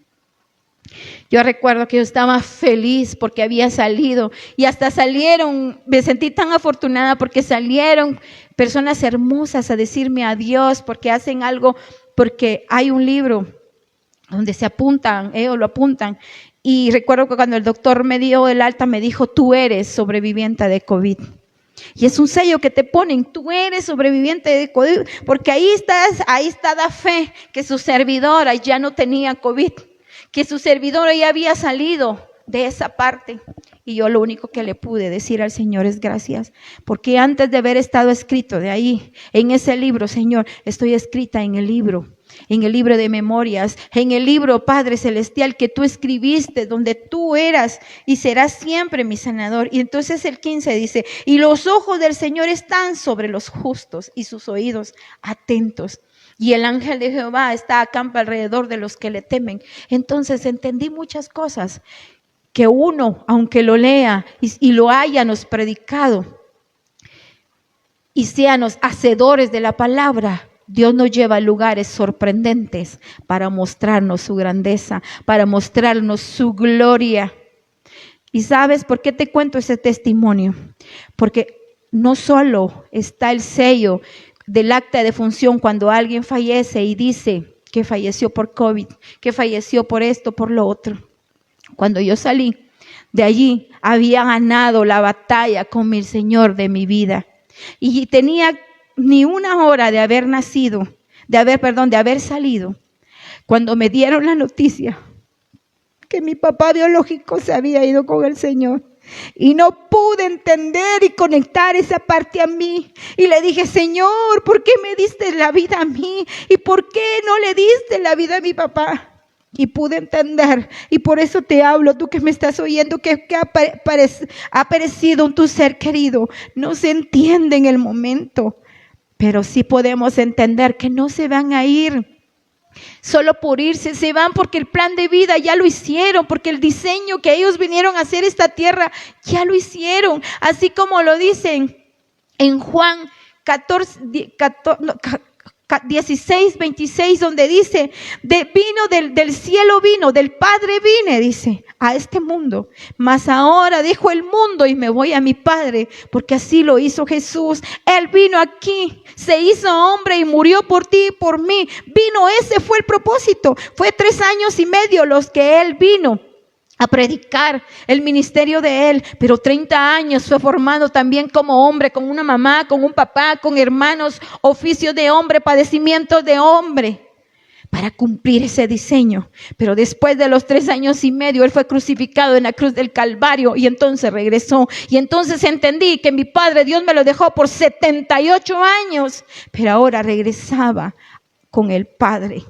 Yo recuerdo que yo estaba feliz porque había salido y hasta salieron, me sentí tan afortunada porque salieron personas hermosas a decirme adiós porque hacen algo, porque hay un libro donde se apuntan, ellos lo apuntan. Y recuerdo que cuando el doctor me dio el alta me dijo, tú eres sobreviviente de COVID. Y es un sello que te ponen, tú eres sobreviviente de COVID, porque ahí está la fe que su servidora ya no tenía COVID, que su servidora ya había salido de esa parte. Y yo lo único que le pude decir al Señor es gracias, porque antes de haber estado escrito de ahí, en ese libro, Señor, estoy escrita en el libro de memorias, en el libro, Padre Celestial, que tú escribiste, donde tú eras y serás siempre mi sanador. Y entonces el 15 dice, y los ojos del Señor están sobre los justos y sus oídos atentos. Y el ángel de Jehová está acampa alrededor de los que le temen. Entonces entendí muchas cosas que uno, aunque lo lea y lo hayamos predicado y seamos hacedores de la palabra, Dios nos lleva a lugares sorprendentes para mostrarnos su grandeza, para mostrarnos su gloria. ¿Y sabes por qué te cuento ese testimonio? Porque no solo está el sello del acta de defunción cuando alguien fallece y dice que falleció por COVID, que falleció por esto, por lo otro. Cuando yo salí de allí, había ganado la batalla con el Señor de mi vida. Y tenía ni una hora de haber nacido, de haber salido, cuando me dieron la noticia que mi papá biológico se había ido con el Señor. Y no pude entender y conectar esa parte a mí. Y le dije, Señor, ¿por qué me diste la vida a mí? ¿Y por qué no le diste la vida a mi papá? Y pude entender, y por eso te hablo, tú que me estás oyendo, que ha perecido tu ser querido. No se entiende en el momento, pero sí podemos entender que no se van a ir solo por irse, se van porque el plan de vida ya lo hicieron, porque el diseño que ellos vinieron a hacer esta tierra, ya lo hicieron. Así como lo dicen en Juan 16, 26, donde dice, vino del cielo vino, del Padre vine, dice, a este mundo. Mas ahora dejo el mundo y me voy a mi Padre, porque así lo hizo Jesús. Él vino aquí, se hizo hombre y murió por ti y por mí. Ese fue el propósito. Fue 3 años y medio los que Él vino a predicar el ministerio de Él, pero 30 años fue formado también como hombre, con una mamá, con un papá, con hermanos, oficio de hombre, padecimientos de hombre, para cumplir ese diseño. Pero después de los 3 años y medio, Él fue crucificado en la cruz del Calvario y entonces regresó. Y entonces entendí que mi Padre, Dios me lo dejó por 78 años, pero ahora regresaba con el Padre.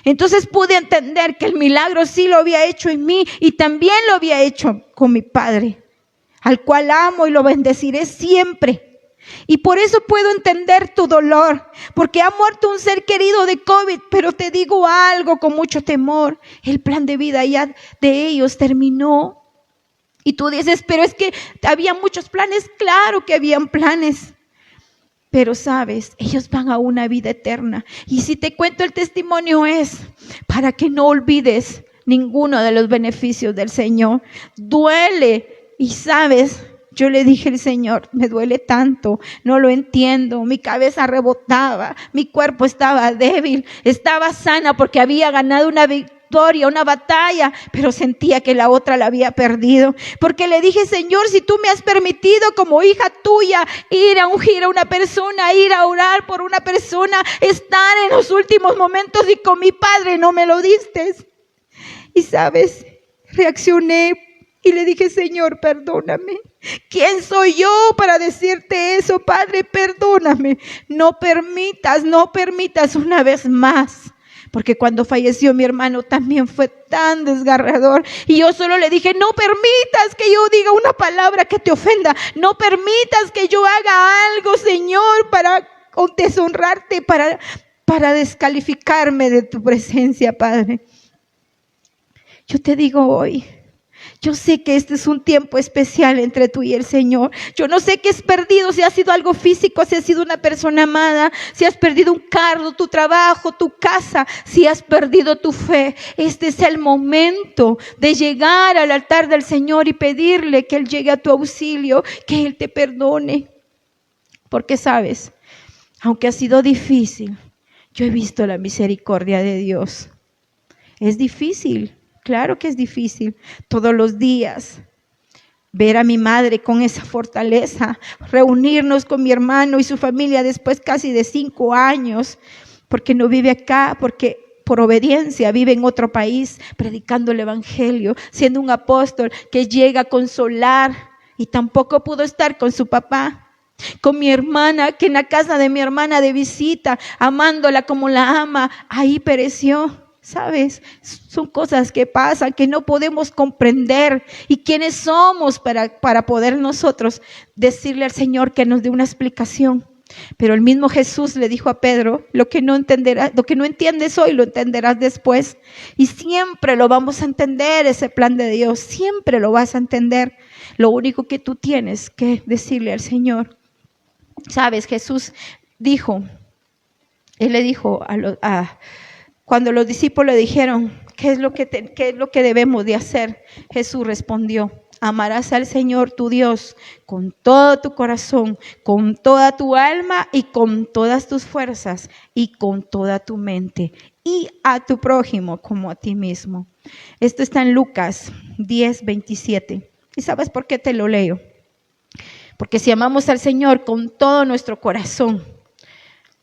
Entonces pude entender que el milagro sí lo había hecho en mí y también lo había hecho con mi Padre, al cual amo y lo bendeciré siempre. Y por eso puedo entender tu dolor, porque ha muerto un ser querido de COVID, pero te digo algo con mucho temor, el plan de vida ya de ellos terminó. Y tú dices, pero es que había muchos planes. Claro que habían planes. Pero sabes, ellos van a una vida eterna. Y si te cuento el testimonio es para que no olvides ninguno de los beneficios del Señor. Duele. Y sabes, yo le dije al Señor, me duele tanto, no lo entiendo. Mi cabeza rebotaba, mi cuerpo estaba débil, estaba sana porque había ganado una victoria, una batalla, pero sentía que la otra la había perdido, porque le dije, Señor, si tú me has permitido como hija tuya ir a ungir a una persona, ir a orar por una persona, estar en los últimos momentos y con mi Padre no me lo diste. Y sabes, reaccioné y le dije, Señor, perdóname. ¿Quién soy yo para decirte eso, Padre? Perdóname. No permitas una vez más. porque cuando falleció mi hermano también fue tan desgarrador. Y yo solo le dije, no permitas que yo diga una palabra que te ofenda. No permitas que yo haga algo, Señor, para deshonrarte, para descalificarme de tu presencia, Padre. Yo te digo hoy, yo sé que este es un tiempo especial entre tú y el Señor. Yo no sé qué has perdido, si ha sido algo físico, si has sido una persona amada, si has perdido un carro, tu trabajo, tu casa, si has perdido tu fe. Este es el momento de llegar al altar del Señor y pedirle que Él llegue a tu auxilio, que Él te perdone. Porque sabes, aunque ha sido difícil, yo he visto la misericordia de Dios. Es difícil. Claro que es difícil todos los días ver a mi madre con esa fortaleza, reunirnos con mi hermano y su familia después casi de 5 años, porque no vive acá, porque por obediencia vive en otro país, predicando el evangelio, siendo un apóstol que llega a consolar y tampoco pudo estar con su papá. Con mi hermana, que en la casa de mi hermana de visita, amándola como la ama, ahí pereció. ¿Sabes? Son cosas que pasan, que no podemos comprender. ¿Y quiénes somos para poder nosotros decirle al Señor que nos dé una explicación? Pero el mismo Jesús le dijo a Pedro, lo que no entiendes hoy, lo entenderás después. Y siempre lo vamos a entender, ese plan de Dios, siempre lo vas a entender. Lo único que tú tienes que decirle al Señor. ¿Sabes? Jesús dijo, Él le dijo cuando los discípulos le dijeron, ¿qué es lo que debemos de hacer? Jesús respondió, amarás al Señor tu Dios con todo tu corazón, con toda tu alma y con todas tus fuerzas y con toda tu mente, y a tu prójimo como a ti mismo. Esto está en Lucas 10:27. ¿Y sabes por qué te lo leo? Porque si amamos al Señor con todo nuestro corazón,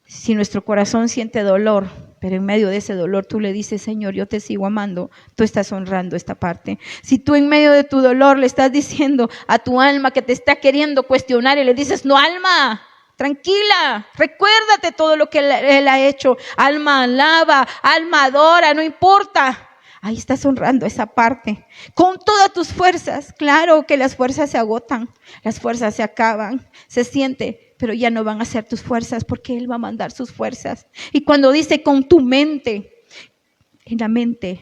si nuestro corazón siente dolor, pero en medio de ese dolor tú le dices, Señor, yo te sigo amando, tú estás honrando esta parte. Si tú en medio de tu dolor le estás diciendo a tu alma que te está queriendo cuestionar y le dices, no, alma, tranquila, recuérdate todo lo que Él ha hecho. Alma, alaba, alma, adora, no importa. Ahí estás honrando esa parte. Con todas tus fuerzas. Claro que las fuerzas se agotan, las fuerzas se acaban, se siente, pero ya no van a ser tus fuerzas porque Él va a mandar sus fuerzas. Y cuando dice con tu mente, en la mente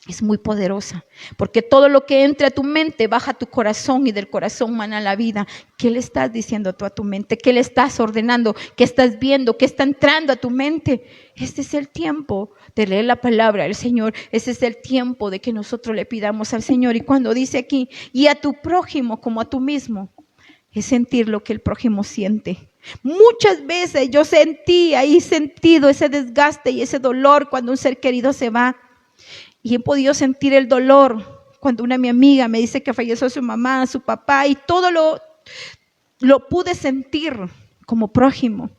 es muy poderosa, porque todo lo que entra a tu mente baja a tu corazón y del corazón mana la vida. ¿Qué le estás diciendo tú a tu mente? ¿Qué le estás ordenando? ¿Qué estás viendo? ¿Qué está entrando a tu mente? Este es el tiempo de leer la palabra del Señor. Ese es el tiempo de que nosotros le pidamos al Señor. Y cuando dice aquí, y a tu prójimo como a tú mismo, es sentir lo que el prójimo siente. Muchas veces yo he sentido ese desgaste y ese dolor cuando un ser querido se va. Y he podido sentir el dolor cuando mi amiga me dice que falleció su mamá, su papá, y todo lo pude sentir como prójimo.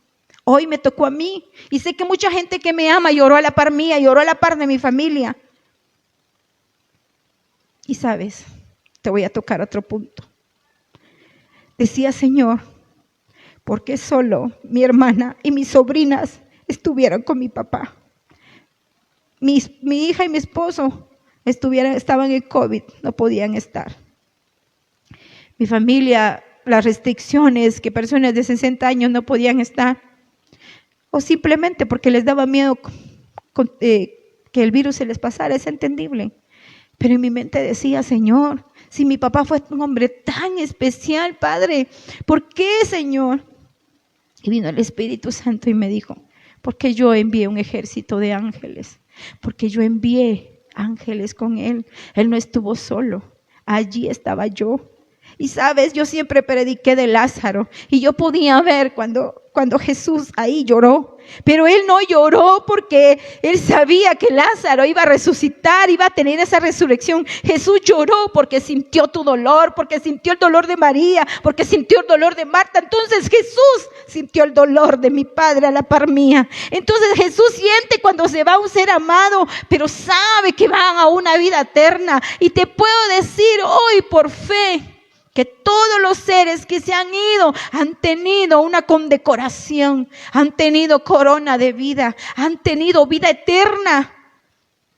Hoy me tocó a mí y sé que mucha gente que me ama lloró a la par mía, lloró a la par de mi familia. Y sabes, te voy a tocar otro punto. Decía, Señor, ¿por qué solo mi hermana y mis sobrinas estuvieron con mi papá? Mi hija y mi esposo estaban en COVID, no podían estar. Mi familia, las restricciones, que personas de 60 años no podían estar. O simplemente porque les daba miedo que el virus se les pasara, es entendible. Pero en mi mente decía, Señor, si mi papá fue un hombre tan especial, Padre, ¿por qué, Señor? Y vino el Espíritu Santo y me dijo, porque yo envié un ejército de ángeles. Porque yo envié ángeles con Él. Él no estuvo solo, allí estaba yo. Y sabes, yo siempre prediqué de Lázaro y yo podía ver cuando Jesús ahí lloró, pero Él no lloró porque Él sabía que Lázaro iba a resucitar, iba a tener esa resurrección. Jesús lloró porque sintió tu dolor, porque sintió el dolor de María, porque sintió el dolor de Marta. Entonces Jesús sintió el dolor de mi Padre a la par mía. Entonces Jesús siente cuando se va un ser amado, pero sabe que van a una vida eterna. Y te puedo decir hoy por fe Que todos los seres que se han ido han tenido una condecoración, han tenido corona de vida, han tenido vida eterna.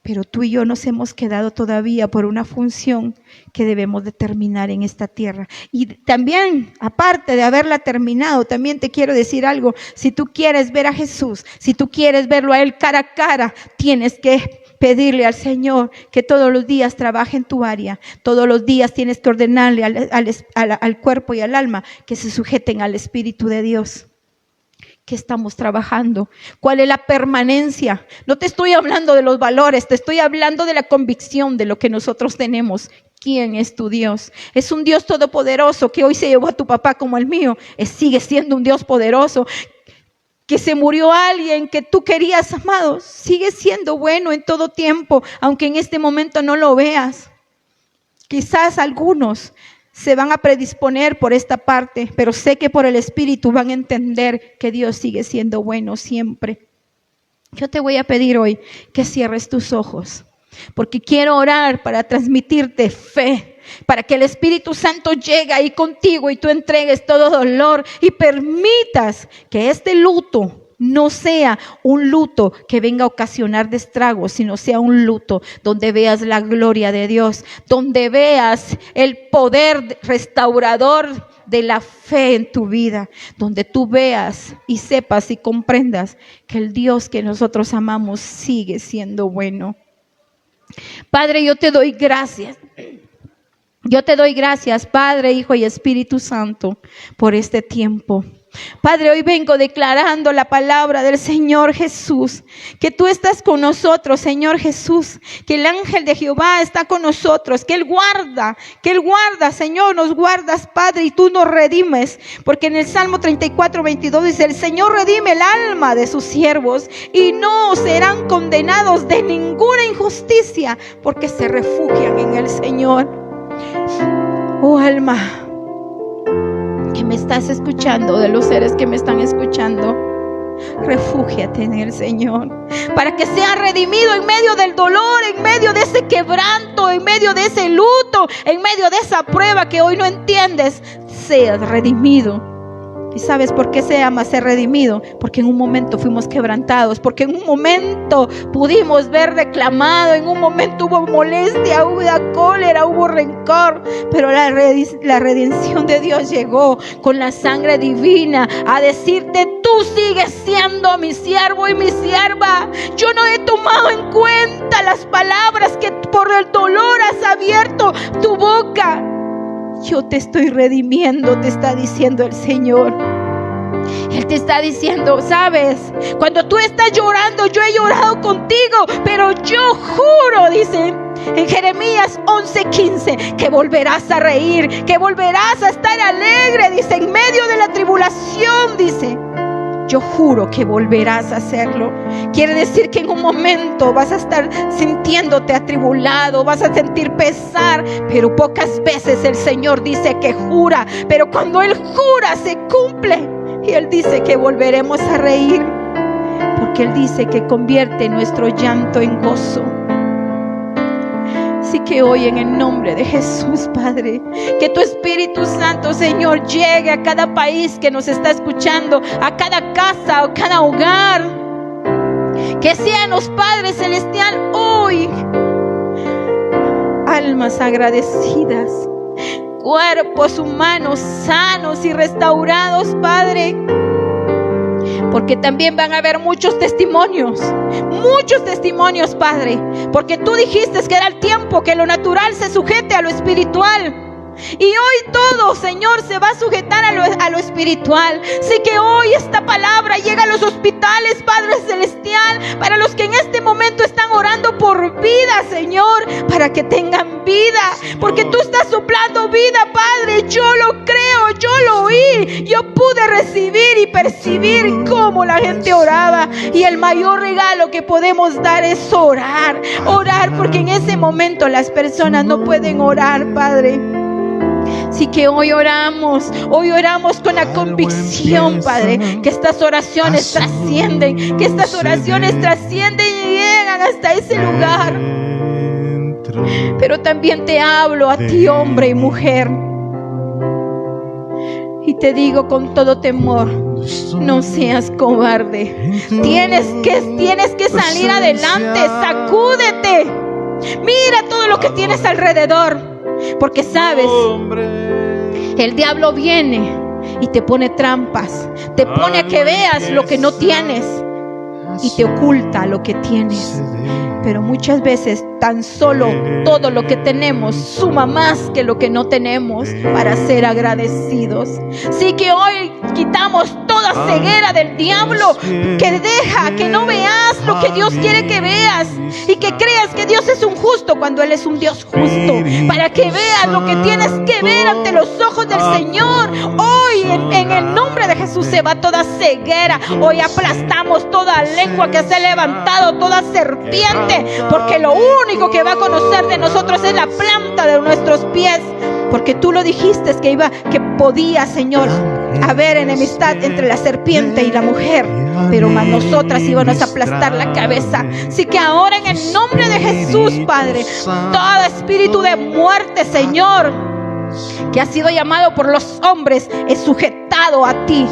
Pero tú y yo nos hemos quedado todavía por una función que debemos de terminar en esta tierra. Y también, aparte de haberla terminado, también te quiero decir algo. Si tú quieres ver a Jesús, si tú quieres verlo a Él cara a cara, tienes que pedirle al Señor que todos los días trabaje en tu área. Todos los días tienes que ordenarle al cuerpo y al alma que se sujeten al Espíritu de Dios. ¿Qué estamos trabajando? ¿Cuál es la permanencia? No te estoy hablando de los valores, te estoy hablando de la convicción de lo que nosotros tenemos. ¿Quién es tu Dios? Es un Dios todopoderoso que hoy se llevó a tu papá como el mío. Sigue siendo un Dios poderoso. Que se murió alguien que tú querías, amado, sigue siendo bueno en todo tiempo, aunque en este momento no lo veas. Quizás algunos se van a predisponer por esta parte, pero sé que por el Espíritu van a entender que Dios sigue siendo bueno siempre. Yo te voy a pedir hoy que cierres tus ojos, porque quiero orar para transmitirte fe, para que el Espíritu Santo llegue ahí contigo y tú entregues todo dolor y permitas que este luto no sea un luto que venga a ocasionar destragos, sino sea un luto donde veas la gloria de Dios, donde veas el poder restaurador de la fe en tu vida, donde tú veas y sepas y comprendas que el Dios que nosotros amamos sigue siendo bueno. Padre, yo te doy gracias. Yo te doy gracias, Padre, Hijo y Espíritu Santo, por este tiempo. Padre, hoy vengo declarando la palabra del Señor Jesús, que tú estás con nosotros, Señor Jesús, que el ángel de Jehová está con nosotros, que Él guarda, Señor, nos guardas, Padre, y tú nos redimes, porque en el Salmo 34:22 dice, el Señor redime el alma de sus siervos y no serán condenados de ninguna injusticia, porque se refugian en el Señor. Oh alma que me estás escuchando, de los seres que me están escuchando, refúgiate en el Señor, para que sea redimido en medio del dolor, en medio de ese quebranto, en medio de ese luto, en medio de esa prueba que hoy no entiendes. Seas redimido. ¿Y sabes por qué se llama ser redimido? Porque en un momento fuimos quebrantados, porque en un momento pudimos ver reclamado, en un momento hubo molestia, hubo cólera, hubo rencor, pero la redención de Dios llegó con la sangre divina a decirte, tú sigues siendo mi siervo y mi sierva. Yo no he tomado en cuenta las palabras que por el dolor has abierto tu boca. Yo te estoy redimiendo, te está diciendo el Señor. Él te está diciendo, ¿sabes? Cuando tú estás llorando, yo he llorado contigo, pero yo juro, dice en Jeremías 11:15, que volverás a reír, que volverás a estar alegre, dice, en medio de la tribulación, dice. Yo juro que volverás a hacerlo. Quiere decir que en un momento vas a estar sintiéndote atribulado, vas a sentir pesar, pero pocas veces el Señor dice que jura, pero cuando Él jura se cumple. Y Él dice que volveremos a reír, porque Él dice que convierte nuestro llanto en gozo. Así que hoy en el nombre de Jesús, Padre, que tu Espíritu Santo, Señor, llegue a cada país que nos está escuchando, a cada casa o cada hogar. Que sean los Padres Celestial hoy almas agradecidas, cuerpos humanos sanos y restaurados, Padre. Porque también van a haber muchos testimonios, Padre. Porque tú dijiste que era el tiempo que lo natural se sujete a lo espiritual. Y hoy todo, Señor, se va a sujetar a lo espiritual. Así que hoy esta palabra llega a los hospitales, Padre Celestial, para los que en este momento están orando por vida, Señor, para que tengan vida, porque tú estás soplando vida, Padre. Yo lo creo, yo lo oí, yo pude recibir y percibir cómo la gente oraba. Y el mayor regalo que podemos dar es orar, porque en ese momento las personas no pueden orar, Padre. Así que hoy oramos con la convicción, Padre, que estas oraciones trascienden, y llegan hasta ese lugar. Pero también te hablo a ti, hombre y mujer, te digo con todo temor, no seas cobarde. Tienes que salir adelante. Sacúdete. Mira todo lo que tienes alrededor. Porque sabes, el diablo viene y te pone trampas. Te pone a que veas lo que no tienes y te oculta lo que tienes. Pero muchas veces tan solo todo lo que tenemos suma más que lo que no tenemos para ser agradecidos. Así que hoy quitamos toda ceguera del diablo que deja que no veas lo que Dios quiere que veas y que creas que Dios es un justo cuando Él es un Dios justo, para que veas lo que tienes que ver ante los ojos del Señor. Hoy en el nombre de Jesús se va toda ceguera. Hoy aplastamos toda lengua que se ha levantado, toda serpiente, porque lo único que va a conocer de nosotros es la planta de nuestros pies, porque tú lo dijiste que podía, Señor, haber enemistad entre la serpiente y la mujer, pero más nosotras íbamos a aplastar la cabeza. Así que ahora en el nombre de Jesús, Padre, todo espíritu de muerte, Señor, que ha sido llamado por los hombres, es sujetado a ti,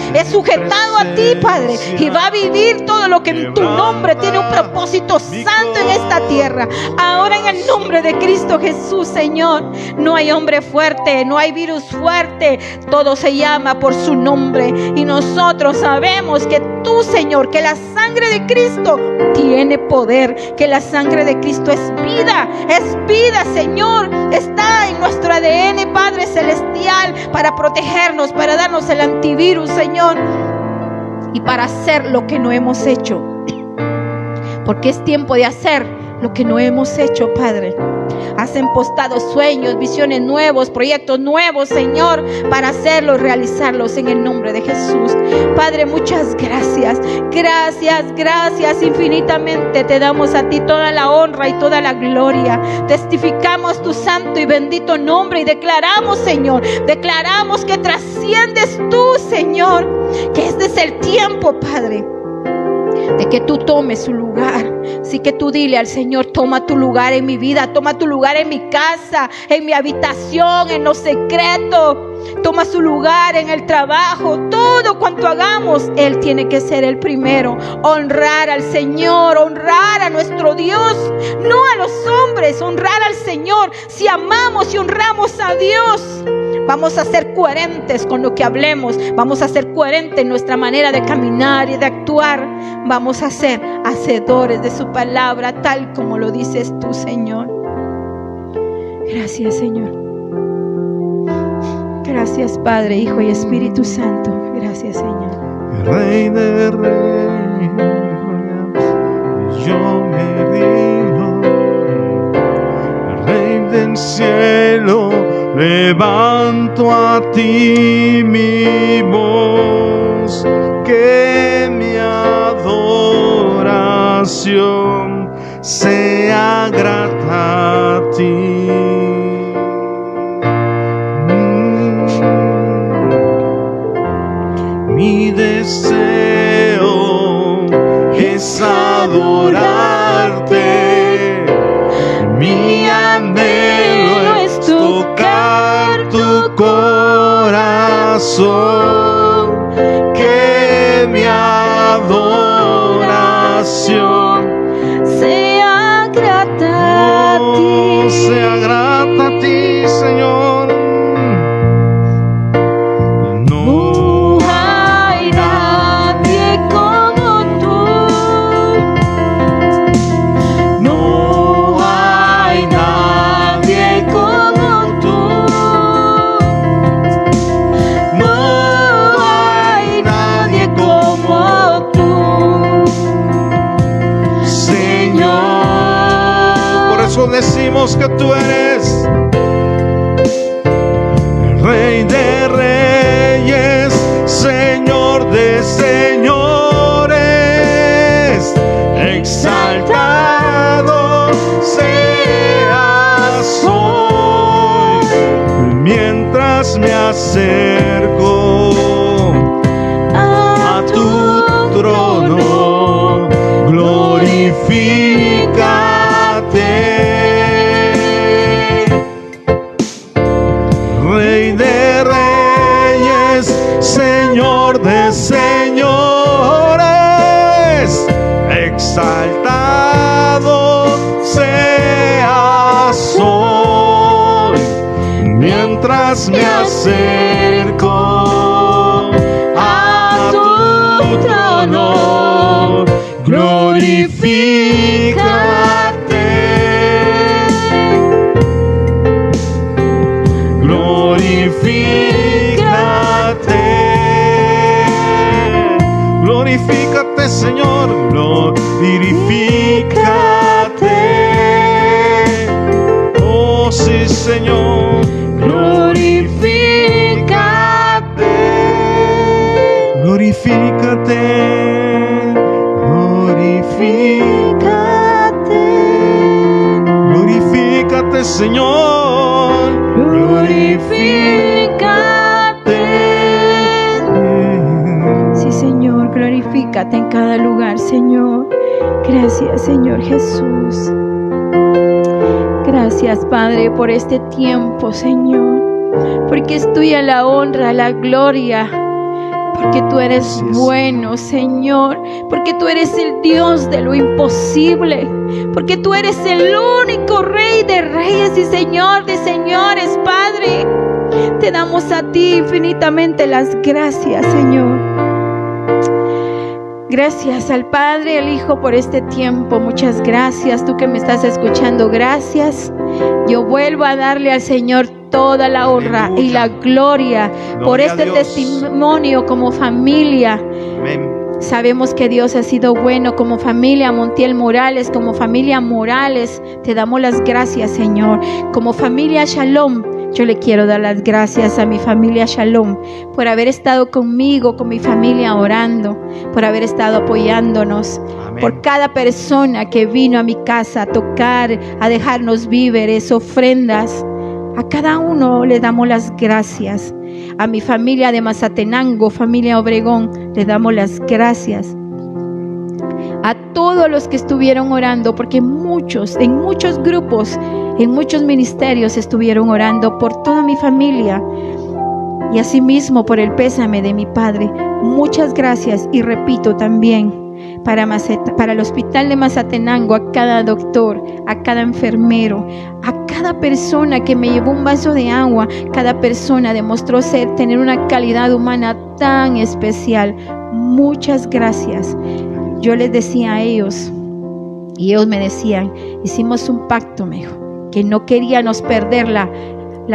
Padre, y va a vivir todo lo que en tu nombre tiene un propósito santo en esta tierra. Ahora en el nombre de Cristo Jesús, Señor, no hay hombre fuerte, no hay virus fuerte, todo se llama por su nombre, y nosotros sabemos que tú, Señor, que la sangre de Cristo tiene poder, que la sangre de Cristo es vida, Señor, está en nuestro ADN, Padre Celestial, para protegernos, para darnos el antivirus, Señor, y para hacer lo que no hemos hecho, porque es tiempo de hacer lo que no hemos hecho, Padre. Has impostado sueños, visiones nuevos, proyectos nuevos, Señor, para hacerlos, realizarlos en el nombre de Jesús. Padre, muchas gracias. Gracias infinitamente. Te damos a ti toda la honra y toda la gloria. Testificamos tu santo y bendito nombre y declaramos, Señor, que trasciendes tú, Señor, que este es el tiempo, Padre, de que tú tomes su lugar. Así que tú dile al Señor: toma tu lugar en mi vida, toma tu lugar en mi casa, en mi habitación, en lo secreto. Toma su lugar en el trabajo. Todo cuanto hagamos, Él tiene que ser el primero. Honrar al Señor, honrar a nuestro Dios, no a los hombres, honrar al Señor. Si amamos y honramos a Dios, vamos a ser coherentes con lo que hablemos. Vamos a ser coherentes en nuestra manera de caminar y de actuar. Vamos a ser hacedores de su palabra, tal como lo dices tú, Señor. Gracias, Señor. Gracias, Padre, Hijo y Espíritu Santo. Gracias, Señor. Rey de reyes, yo me rindo. Rey del cielo, levanto a ti mi voz, que mi adoración sea grata a ti. Mi deseo es adorarte, mi anhelo es tocar tu corazón, que mi adoración sea grata a ti. Sea grata a ti, Señor. Decimos que tú eres el Rey de reyes, Señor de señores. Exaltado seas hoy, mientras me acerco a tu trono. Glorifícate. mientras me acerco a tu trono, glorifícate, glorifícate, glorifícate, Señor, glorifícate. Oh, sí, Señor, glorifícate, glorifícate, glorifícate, glorifícate, Señor, glorifícate. Sí, Señor, glorifícate en cada lugar, Señor. Gracias, Señor Jesús. Gracias, Padre, por este tiempo, Señor, porque es tuya la honra, la gloria, porque tú eres bueno, Señor, porque tú eres el Dios de lo imposible, porque tú eres el único Rey de reyes y Señor de señores, Padre. Te damos a ti infinitamente las gracias, Señor. Gracias al Padre, al Hijo por este tiempo. Muchas gracias, tú que me estás escuchando, gracias. Yo vuelvo a darle al Señor toda la honra y la gloria por este testimonio como familia. Amén. Sabemos que Dios ha sido bueno como familia Montiel Morales, como familia Morales. Te damos las gracias, Señor. Como familia Shalom, yo le quiero dar las gracias a mi familia Shalom por haber estado conmigo, con mi familia orando, por haber estado apoyándonos. Amén. Por cada persona que vino a mi casa a tocar, a dejarnos víveres, ofrendas. A cada uno le damos las gracias. A mi familia de Mazatenango, familia Obregón, le damos las gracias. A todos los que estuvieron orando, porque muchos, en muchos grupos, en muchos ministerios estuvieron orando por toda mi familia. Y asimismo por el pésame de mi padre. Muchas gracias, y repito también para el hospital de Mazatenango, a cada doctor, a cada enfermero, a cada persona que me llevó un vaso de agua. Cada persona demostró tener una calidad humana tan especial. Muchas gracias. Yo les decía a ellos, y ellos me decían, hicimos un pacto, me dijo, que no queríamos perder la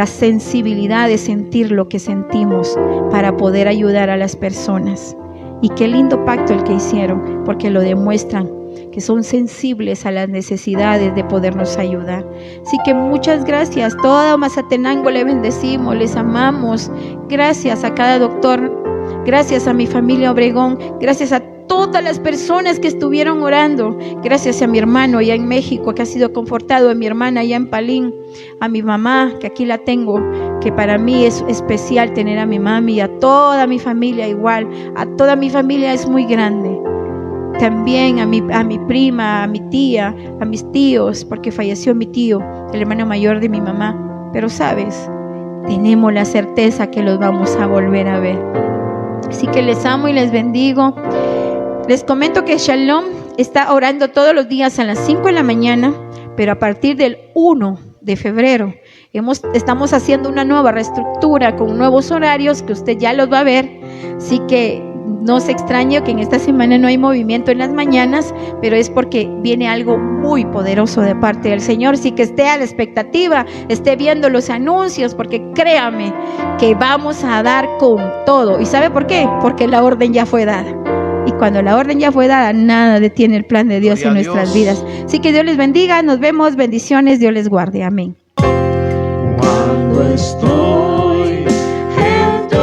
sensibilidad de sentir lo que sentimos para poder ayudar a las personas. Y qué lindo pacto el que hicieron, porque lo demuestran, que son sensibles a las necesidades de podernos ayudar. Así que muchas gracias. Todo Mazatenango le bendecimos, les amamos. Gracias a cada doctor, gracias a mi familia Obregón, gracias a todas las personas que estuvieron orando. Gracias a mi hermano allá en México, que ha sido confortado, a mi hermana allá en Palín, a mi mamá, que aquí la tengo, que para mí es especial tener a mi mami, y a toda mi familia igual. A toda mi familia es muy grande. También a mi prima, a mi tía, a mis tíos, porque falleció mi tío, el hermano mayor de mi mamá. Pero sabes, tenemos la certeza que los vamos a volver a ver. Así que les amo y les bendigo. Les comento que Shalom está orando todos los días a las 5 de la mañana, pero a partir del 1 de febrero estamos haciendo una nueva reestructura con nuevos horarios que usted ya los va a ver. Así que no se extrañe que en esta semana no hay movimiento en las mañanas, pero es porque viene algo muy poderoso de parte del Señor. Así que esté a la expectativa, esté viendo los anuncios, porque créame que vamos a dar con todo. ¿Y sabe por qué? Porque la orden ya fue dada. Y cuando la orden ya fue dada, nada detiene el plan de Dios en nuestras vidas. Así que Dios les bendiga, nos vemos, bendiciones, Dios les guarde, amén. Cuando estoy en tu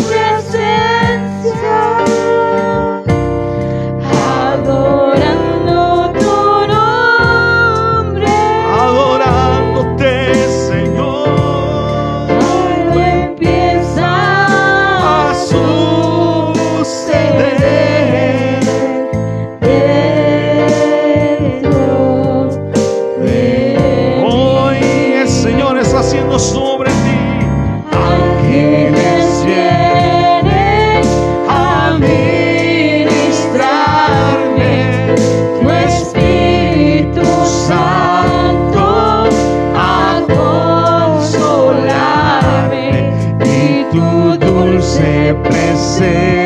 presencia, adorando tu nombre, adorándote, Señor, todo empieza a suceder. Hoy el Señor está haciendo sobre ti. Ángeles vienen a ministrarme, tu Espíritu Santo a consolar. ser.